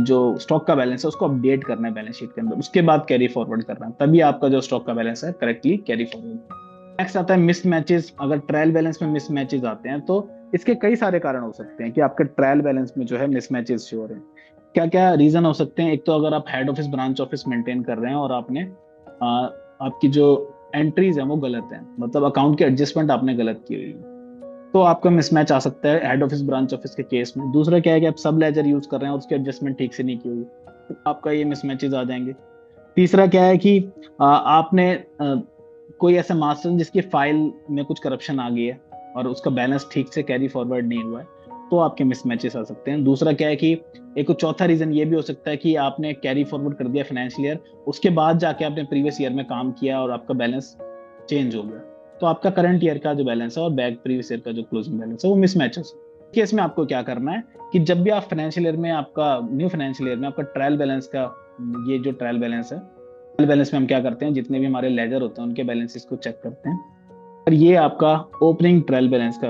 जो स्टॉक का बैलेंस है उसको अपडेट करना है बैलेंस शीट के अंदर, उसके बाद कैरी फॉरवर्ड करना है, तभी आपका जो स्टॉक का बैलेंस है करेक्टली कैरी फॉरवर्ड। नेक्स्ट आता है मिसमैचेस। अगर ट्रायल बैलेंस में मिसमैचेस आते हैं तो इसके कई सारे कारण हो सकते हैं कि आपके ट्रायल बैलेंस में जो है मिसमैचेस शो हो रहे हैं। क्या क्या रीजन हो सकते हैं? एक तो अगर आप head office branch office maintain कर रहे हैं और आपने आपकी जो एंट्रीज है वो गलत है, मतलब अकाउंट की एडजस्टमेंट आपने गलत की हुई है, तो आपका मिसमैच आ सकता है हेड ऑफिस ब्रांच ऑफिस के केस में। दूसरा क्या है कि आप सब लेजर यूज कर रहे हैं और उसकी एडजस्टमेंट ठीक से नहीं की हुई, तो आपका ये मिसमैचेस आ जाएंगे। तीसरा क्या है कि आपने कोई ऐसा मास्टर जिसकी फाइल में कुछ करप्शन आ गई है और उसका बैलेंस ठीक से कैरी फॉरवर्ड नहीं हुआ है, तो आपके मिसमैचेस आ सकते हैं। दूसरा क्या है कि एक चौथा रीजन ये भी हो सकता है कि आपने कैरी फॉरवर्ड कर दिया फाइनेंशियल ईयर, उसके बाद जाके आपने प्रीवियस ईयर में काम किया और आपका बैलेंस चेंज हो गया, तो आपका करंट ईयर का जो बैलेंस है और बैक प्रीवियस ईयर का जो क्लोजिंग बैलेंस है वो मिसमैच हो सकता है। केस में आपको क्या करना है कि जब भी आप फाइनेंशियल ईयर में आपका न्यू फाइनेंशियल ईयर में आपका ट्रायल बैलेंस का, ये जो ट्रायल बैलेंस है, ट्रायल बैलेंस में हम क्या करते हैं, जितने भी हमारे लेजर होते हैं उनके बैलेंसेस को चेक करते हैं, और ये आपका ओपनिंग ट्रायल बैलेंस का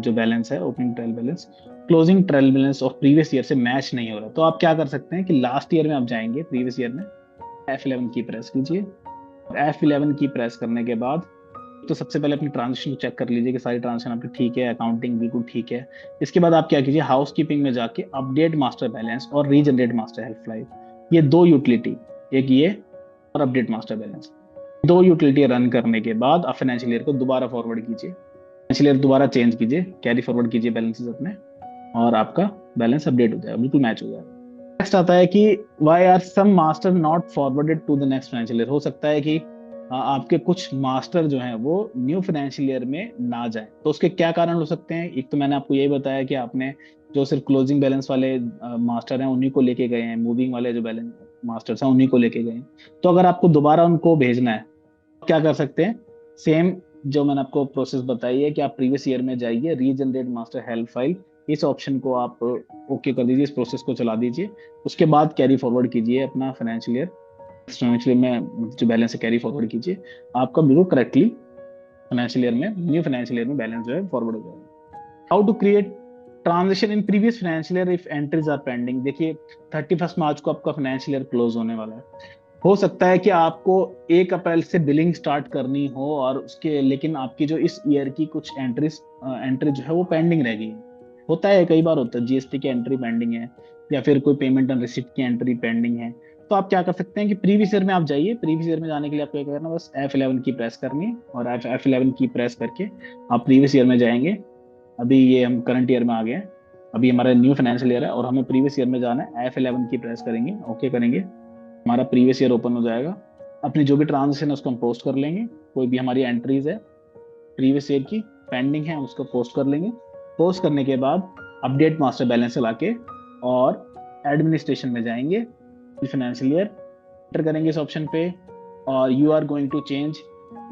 जो बैलेंस है, opening trial balance closing trial balance of previous year से मैच नहीं हो रहा, तो आप क्या कर सकते हैं कि लास्ट ईयर में आप जाएंगे, प्रीवियस ईयर में F11 की प्रेस कीजिए। F11 की प्रेस करने के बाद तो सबसे पहले अपनी ट्रांजेक्शन को चेक कर लीजिए कि सारी ट्रांजेक्शन आपकी ठीक है, अकाउंटिंग बिल्कुल ठीक है। इसके बाद आप क्या कीजिए, हाउस कीपिंग में जाके अपडेट मास्टर बैलेंस और रीजनरेट मास्टर हेल्प लाइन, ये दो यूटिलिटी, एक ये और अपडेट मास्टर बैलेंस, दो यूटिलिटी रन करने के बाद आप फाइनेंशियल ईयर को दोबारा फॉरवर्ड कीजिए, फाइनेंशियल ईयर दोबारा चेंज कीजिए, कैरी फॉरवर्ड कीजिए बैलेंसेस अपने, और आपका बैलेंस अपडेट हो जाएगा, बिल्कुल मैच हो जाएगा। नेक्स्ट आता है कि why are some master not forwarded to the next financial year. हो सकता है कि आपके कुछ मास्टर जो हैं वो न्यू फाइनेंशियल ईयर में ना जाए, तो उसके क्या कारण हो सकते हैं? एक तो मैंने आपको यही बताया कि आपने जो सिर्फ क्लोजिंग बैलेंस वाले मास्टर हैं उन्हीं को लेके गए हैं, मूविंग वाले जो बैलेंस मास्टर्स हैं उन्हीं को लेके गए हैं। तो अगर आपको दोबारा उनको भेजना है, तो क्या कर सकते हैं, सेम जो मैंने आपको प्रोसेस बताई है कि आप प्रीवियस ईयर में जाइए, रीजनरेट मास्टर हेल्प फाइल, इस ऑप्शन को आप ओके कर दीजिए, इस प्रोसेस को चला दीजिए, उसके बाद कैरी फॉरवर्ड कीजिए अपना फाइनेंशियल ईयर, फाइनेंशियल में जो बैलेंस है कैरी फॉरवर्ड कीजिए, आपका बिल्कुल करेक्टली फाइनेंशियल ईयर में, न्यू फाइनेंशियल ईयर में बैलेंस जो है फॉरवर्ड हो जाएगा। How to create transition in previous financial year if entries are pending. देखिए 31 मार्च को आपका फाइनेंशियल ईयर क्लोज होने वाला है, हो सकता है कि आपको 1 अप्रैल से बिलिंग स्टार्ट करनी हो और उसके, लेकिन आपकी जो इस ईयर की कुछ एंट्री जो है वो पेंडिंग रह गई है। होता है, कई बार होता है, जीएसटी की एंट्री पेंडिंग है या फिर कोई पेमेंट एंड रिसिप्ट की एंट्री पेंडिंग है, तो आप क्या कर सकते हैं कि प्रीवियस ईयर में आप जाइए। प्रीवियस ईयर में जाने के लिए आपको क्या करना है, बस F11 की प्रेस करनी है और F11 की प्रेस करके आप प्रीवियस ईयर में जाएंगे। अभी ये हम करंट ईयर में आ गए हैं, अभी हमारा न्यू फाइनेंशियल ईयर है और हमें प्रीवियस ईयर में जाना है, F11 की प्रेस करेंगे, ओके करेंगे, हमारा प्रीवियस ईयर ओपन हो जाएगा। अपनी जो भी ट्रांजेक्शन है उसको हम पोस्ट कर लेंगे, कोई भी हमारी एंट्रीज है प्रीवियस ईयर की पेंडिंग है उसको पोस्ट कर लेंगे। पोस्ट करने के बाद अपडेट मास्टर बैलेंस चला के और एडमिनिस्ट्रेशन में जाएंगे, फाइनेंशियल ईयर एंटर करेंगे इस ऑप्शन पे, और you are going to change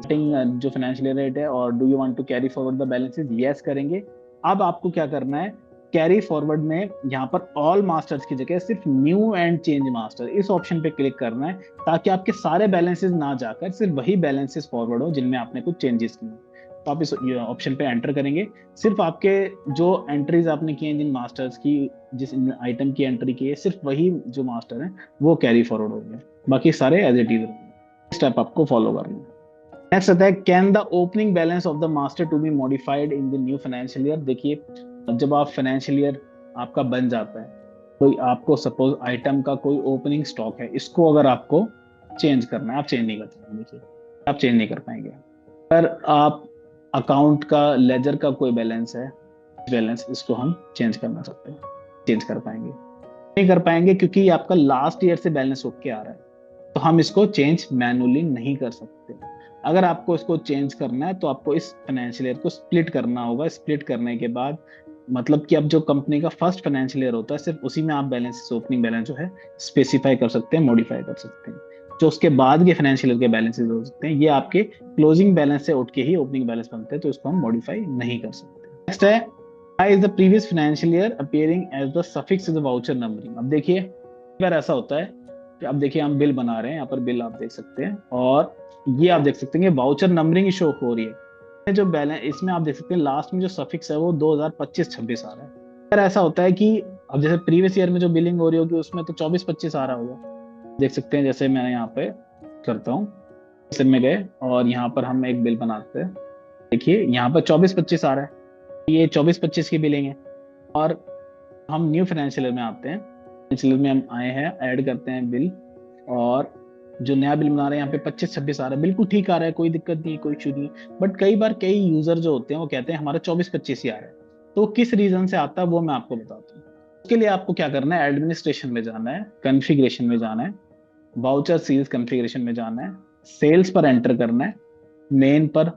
जो फाइनेंशियल ईयर रेट है, और do you want to carry forward the balances, yes करेंगे। अब आपको क्या करना है, कैरी फॉरवर्ड में यहाँ पर ऑल मास्टर्स की जगह सिर्फ न्यू एंड चेंज मास्टर, इस ऑप्शन पे क्लिक करना है, ताकि आपके सारे बैलेंसेस ना जाकर सिर्फ वही बैलेंसेस फॉरवर्ड हो जिनमें आपने कुछ चेंजेस किए। तो आप इस ऑप्शन पे एंटर करेंगे, सिर्फ आपके जो एंट्रीज आपने किए जिन मास्टर्स की, जिस आइटम की एंट्री की है, सिर्फ वही जो मास्टर है वो कैरी फॉरवर्ड हो गए, बाकी सारे एज इट इज रहेंगे। स्टेप आपको फॉलो करना है। नेक्स्ट आता है, can the opening balance of the master to be modified in the new financial year. देखिए जब आप फाइनेंशियल ईयर आपका बन जाता है, तो आपको सपोज आइटम का कोई ओपनिंग स्टॉक है, इसको अगर आपको चेंज करना है, आप चेंज नहीं कर पाएंगे, देखिए आप चेंज नहीं कर पाएंगे। पर आप अकाउंट का, लेजर का कोई बैलेंस है, बैलेंस इसको हम चेंज करना चाहते हैं, चेंज कर पाएंगे? नहीं कर पाएंगे, क्योंकि ये आपका लास्ट ईयर से बैलेंस होके आ रहा है, तो हम इसको चेंज मैनुअली नहीं कर सकते। अगर आपको इसको चेंज करना है तो आपको इस फाइनेंशियल ईयर को स्प्लिट करना होगा। स्प्लिट करने के बाद मतलब कि अब जो कंपनी का फर्स्ट फाइनेंशियल ईयर होता है, सिर्फ उसी में आप बैलेंस, ओपनिंग बैलेंस जो है स्पेसिफाई कर सकते हैं, मॉडिफाई कर सकते हैं। जो उसके बाद के फाइनेंशियल ईयर के बैलेंसेस हो सकते हैं, ये आपके क्लोजिंग बैलेंस से उठ के ही ओपनिंग बैलेंस बनते हैं, तो इसको हम मॉडिफाई नहीं कर सकते। नेक्स्ट है, is the previous financial year appearing as the suffix to the voucher numbering। अब देखिए अगर ऐसा होता है कि अब देखिए हम बिल बना रहे हैं, यहाँ पर बिल आप देख सकते हैं, और ये आप देख सकते हैं कि वाउचर नंबरिंग शो हो रही है, जो बैलेंस इसमें आप देख सकते हैं लास्ट में जो सफिक्स है वो 2025-26 आ रहा है। अगर ऐसा होता है कि अब जैसे प्रीवियस ईयर में जो बिलिंग हो रही होगी उसमें तो 24-25 आ रहा होगा, देख सकते हैं। जैसे मैंने यहाँ पे करता हूँ, इस में गए और यहाँ पर हम एक बिल बनाते हैं। देखिए यहाँ पर 24-25 आ रहा है, ये 24-25 की बिलिंग है। और हम न्यू फाइनेंशियल ईयर में आते हैं, फाइनेंशियल ईयर में हम आए हैं, ऐड करते हैं बिल, और जो नया बिल बना रहे हैं यहाँ पे 25-26 आ रहा है, बिल्कुल ठीक आ रहा है, कोई दिक्कत नहीं, कोई इशू नहीं। बट कई बार कई यूजर जो होते हैं वो कहते हैं हमारा 24-25 ही आ रहा है। तो किस रीजन से आता है वो मैं आपको बताता हूँ। उसके लिए आपको क्या करना है, एडमिनिस्ट्रेशन में जाना है, कॉन्फ़िगरेशन में जाना है, वाउचर सीरीज कॉन्फ़िगरेशन में जाना है, सेल्स पर एंटर करना है, मेन पर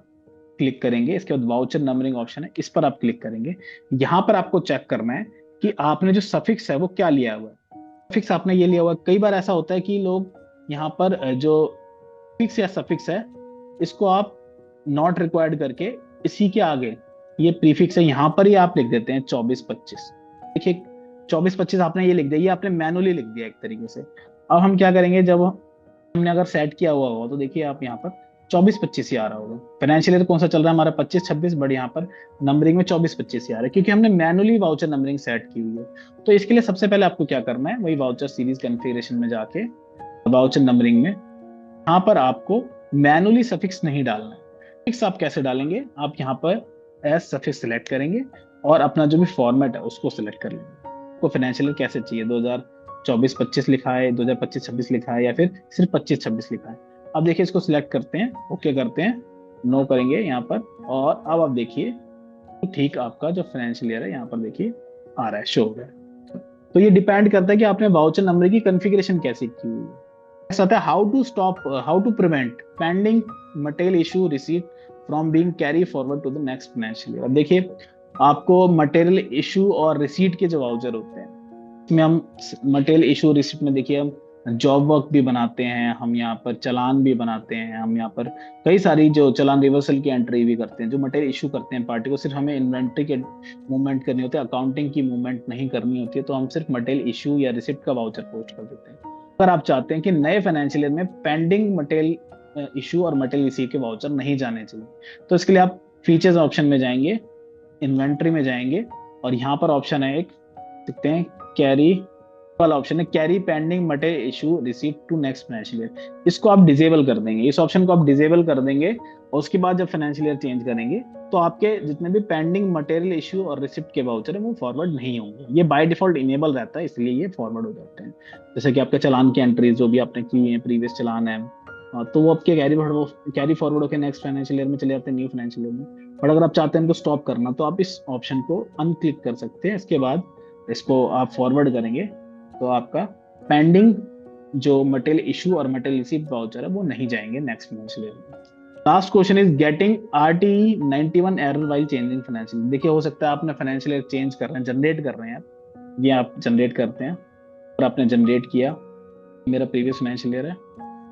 क्लिक करेंगे, इसके बाद वाउचर नंबरिंग ऑप्शन है, इस पर आप क्लिक करेंगे। यहाँ पर आपको चेक करना है कि आपने जो सफिक्स है वो क्या लिया हुआ है। सफिक्स आपने ये लिया हुआ है। कई बार ऐसा होता है कि लोग यहाँ पर जो फिक्स या सफिक्स है इसको आप नॉट रिक्वायर्ड करके इसी के आगे ये प्रीफिक्स है यहाँ पर ही आप लिख देते हैं 24-25। देखिए 24-25 आपने ये लिख दिया, ये आपने मैनुअली लिख दिया एक तरीके से। अब हम क्या करेंगे, जब हमने अगर सेट किया हुआ होगा तो देखिए आप यहाँ पर 24-25 ही आ रहा होगा। फाइनेंशियल ईयर कौन सा चल रहा है हमारा 25-26, बट यहाँ पर नंबरिंग में 24-25 ही आ रहा है क्योंकि हमने मैनुअली वाउचर नंबरिंग सेट की हुई है। तो इसके लिए सबसे पहले आपको क्या करना है, वही वाउचर सीरीज कॉन्फ़िगरेशन में जाके वाउचर नंबरिंग में यहाँ पर आपको मैनुअली सफिक्स नहीं डालना है। सफिक्स आप कैसे डालेंगे, आप यहाँ पर एज सफिक्स सिलेक्ट करेंगे और अपना जो भी फॉर्मेट है उसको सिलेक्ट कर लेंगे। आपको फाइनेंशियल ईयर कैसे चाहिए, 2024-25 लिखा है, 2025-26 लिखा है, या फिर सिर्फ 25-26 लिखा है। अब देखिए इसको सिलेक्ट करते हैं, ओके करते हैं, नो करेंगे यहाँ पर, और अब आप देखिए तो ठीक आपका जो फाइनेंशियल ईयर है यहाँ पर देखिए आ रहा है, शो हो रहा है। तो ये डिपेंड करता है कि आपने वाउचर नंबर की कॉन्फ़िगरेशन कैसी की हुई है। ऐसा होता है how to prevent pending material issue receipt from being carry forward to the next financial year. अब देखिए आपको मटेरियल इशू और रिसीट के जो वाउचर होते हैं इसमें हम मटेरियल इशू रिसीट में देखिए हम जॉब वर्क भी बनाते हैं, हम यहाँ पर चालान भी बनाते हैं, हम यहाँ पर कई सारी जो चालान रिवर्सल की एंट्री भी करते हैं। जो मटेरियल इशू करते हैं पार्टी को, सिर्फ हमें इन्वेंट्री के मूवमेंट करनी होती है, अकाउंटिंग की मूवमेंट नहीं करनी होती है, तो हम सिर्फ मटेरियल इशू या रिसिप्ट का वाउचर पोस्ट कर देते हैं। अगर आप चाहते हैं कि नए फाइनेंशियल ईयर में पेंडिंग मटेरियल इशू और मटेरियल रिसीव के वाउचर नहीं जाने चाहिए, तो इसके लिए आप फीचर्स ऑप्शन में जाएंगे, इन्वेंट्री में जाएंगे, और यहाँ पर ऑप्शन है एक, देखते हैं कैरी वाला ऑप्शन है, carry pending material issue receipt to next financial year. इसको आप डिसेबल कर देंगे, इस ऑप्शन को आप डिसेबल कर देंगे, और उसके बाद जब फाइनेंशियल ईयर चेंज करेंगे तो आपके जितने भी पेंडिंग मटेरियल इशू और रिसिप्ट के वाउचर है वो फॉरवर्ड नहीं होंगे। ये बाय डिफॉल्ट इनेबल रहता है, इसलिए ये फॉरवर्ड हो जाते हैं। जैसे कि आपके चालान की एंट्रीज जो भी आपने की है, प्रीवियस चालान है, तो वो आपके कैरी फॉरवर्ड होकर नेक्स्ट फाइनेंशियल ईयर में चले जाते हैं, न्यू फाइनेंशियल ईयर में। बट अगर आप चाहते हैं इनको स्टॉप करना तो आप इस ऑप्शन को अनक्लिक कर सकते हैं। इसके बाद इसको आप फॉरवर्ड करेंगे तो आपका पेंडिंग जो मटेरियल इशू और मटेरियल रिसीप्ट वाउचर है वो नहीं जाएंगे नेक्स्ट फाइनेंशियल ईयर में। Last question is getting RTE 91 error while changing financial. देखिए हो सकता है आपने फाइनेंशियल ईयर चेंज कर रहे हैं, जनरेट कर रहे हैं आप, ये आप जनरेट करते हैं और आपने जनरेट किया, मेरा प्रीवियस फाइनेंशियल ईयर है,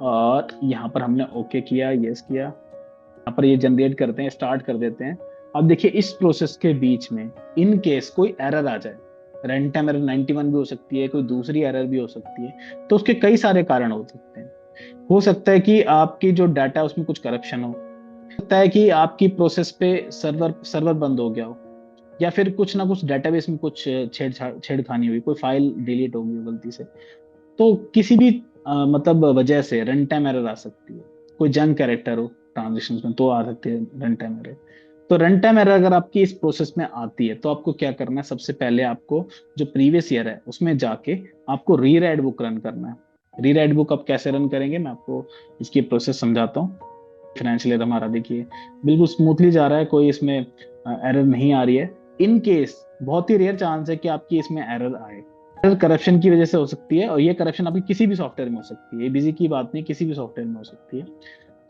और यहाँ पर हमने ओके किया, यस किया, यहाँ पर ये जनरेट करते हैं, स्टार्ट कर देते हैं। अब देखिए इस प्रोसेस के बीच में इन केस कोई एरर आ जाए, रन टाइम एरर 91 भी हो सकती है, कोई दूसरी एरर भी हो सकती है, तो उसके कई सारे कारण हो सकते हैं। हो सकता है कि आपकी जो डाटा है उसमें कुछ करप्शन हो सकता है कि आपकी प्रोसेस पे सर्वर बंद हो गया हो, या फिर कुछ ना कुछ डेटाबेस में कुछ छेड़खानी हुई, कोई फाइल डिलीट हो गई हो गलती से। तो किसी भी मतलब वजह से रन टाइम एरर आ सकती है। कोई जंक कैरेक्टर हो ट्रांजेक्शन में तो आ सकती है रन टाइम एरर। तो रन टाइम एरर अगर आपकी इस प्रोसेस में आती है तो आपको क्या करना है, सबसे पहले आपको जो प्रीवियस ईयर है उसमें जाके आपको रीराइट बुक रन करना है। रीराइट बुक आप कैसे रन करेंगे मैं आपको इसकी प्रोसेस समझाता हूँ। फाइनेंशियल ईयर हमारा देखिए बिल्कुल स्मूथली जा रहा है, कोई इसमें एरर नहीं आ रही है। इन केस बहुत ही रेयर चांस है कि आपकी इसमें एरर आए, करप्शन की वजह से हो सकती है, और ये करप्शन आपकी किसी भी सॉफ्टवेयर में हो सकती है, ये बिजी की बात नहीं, किसी भी सॉफ्टवेयर में हो सकती है।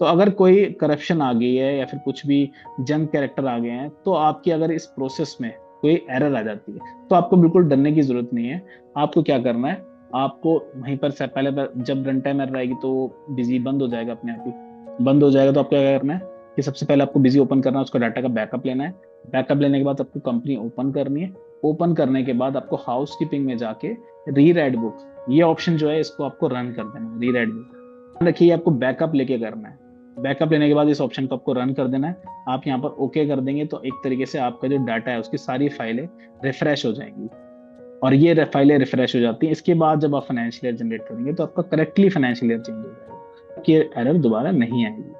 तो अगर कोई करप्शन आ गई है या फिर कुछ भी जंक कैरेक्टर आ गए हैं तो आपकी अगर इस प्रोसेस में कोई एरर आ जाती है तो आपको बिल्कुल डरने की जरूरत नहीं है। आपको क्या करना है, आपको वहीं पर से पहले जब रन टाइम एरर आएगी तो बिजी बंद हो जाएगा, अपने आप ही बंद हो जाएगा। तो आपको क्या करना है कि सबसे पहले आपको बिजी ओपन करना है, उसका डाटा का बैकअप लेना है। बैकअप लेने के बाद आपको कंपनी ओपन करनी है। ओपन करने के बाद आपको हाउस कीपिंग में जाके रीराइट बुक, ये ऑप्शन जो है इसको आपको रन कर देना है, रीराइट बुक। रखिए आपको बैकअप लेके करना है। बैकअप लेने के बाद इस ऑप्शन को आपको रन कर देना है। आप यहाँ पर ओके कर देंगे तो एक तरीके से आपका जो डाटा है उसकी सारी फाइलें रिफ्रेश हो जाएंगी, और ये फाइलें रिफ्रेश हो जाती हैं। इसके बाद जब आप फाइनेंशियल ईयर जनरेट करेंगे तो आपका करेक्टली फाइनेंशियल ईयर चेंज हो जाएगा, कि एरर दोबारा नहीं आएगी।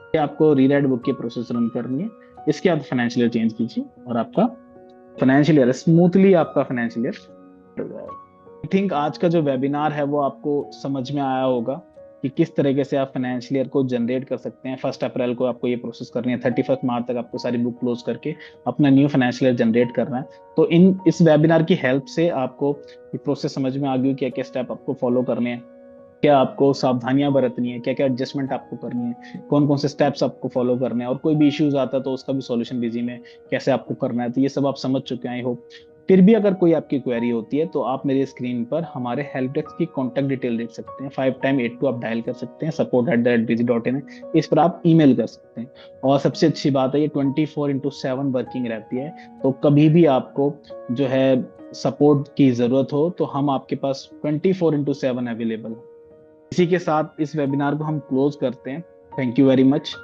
ये आपको रीराइट बुक की प्रोसेस रन करनी है, इसके बाद फाइनेंशियल ईयर चेंज कीजिए और आपका फाइनेंशियल ईयर स्मूथली आपका फाइनेंशियल ईयर हो जाएगा। आई थिंक आज का जो वेबिनार है वो आपको समझ में आया होगा कि किस तरीके से आप फाइनेंशियल ईयर को जनरेट कर सकते हैं। 1 अप्रैल को आपको ये प्रोसेस करनी है, 31 मार्च तक आपको सारी बुक क्लोज करके अपना न्यू फाइनेंशियल ईयर जनरेट करना है। तो इस वेबिनार की हेल्प से आपको ये प्रोसेस समझ में आ गई, क्या क्या स्टेप आपको फॉलो करने हैं, क्या आपको सावधानियां बरतनी है, क्या क्या एडजस्टमेंट आपको करनी है, कौन कौन से स्टेप्स आपको फॉलो करने हैं, और कोई भी इश्यूज आता है तो उसका भी सॉल्यूशन बिजी में कैसे आपको करना है, तो ये सब आप समझ चुके हैं आई होप। फिर भी अगर कोई आपकी क्वेरी होती है तो आप मेरे स्क्रीन पर हमारे हेल्प डेस्क की कॉन्टैक्ट डिटेल देख सकते हैं, 5 टाइम 82 आप डायल कर सकते हैं, support@digi.in इस पर आप ईमेल कर सकते हैं। और सबसे अच्छी बात है ये 24/7 वर्किंग रहती है, तो कभी भी आपको जो है सपोर्ट की जरूरत हो तो हम आपके पास 24/7 अवेलेबल है। इसी के साथ इस वेबिनार को हम क्लोज करते हैं। Thank you very much.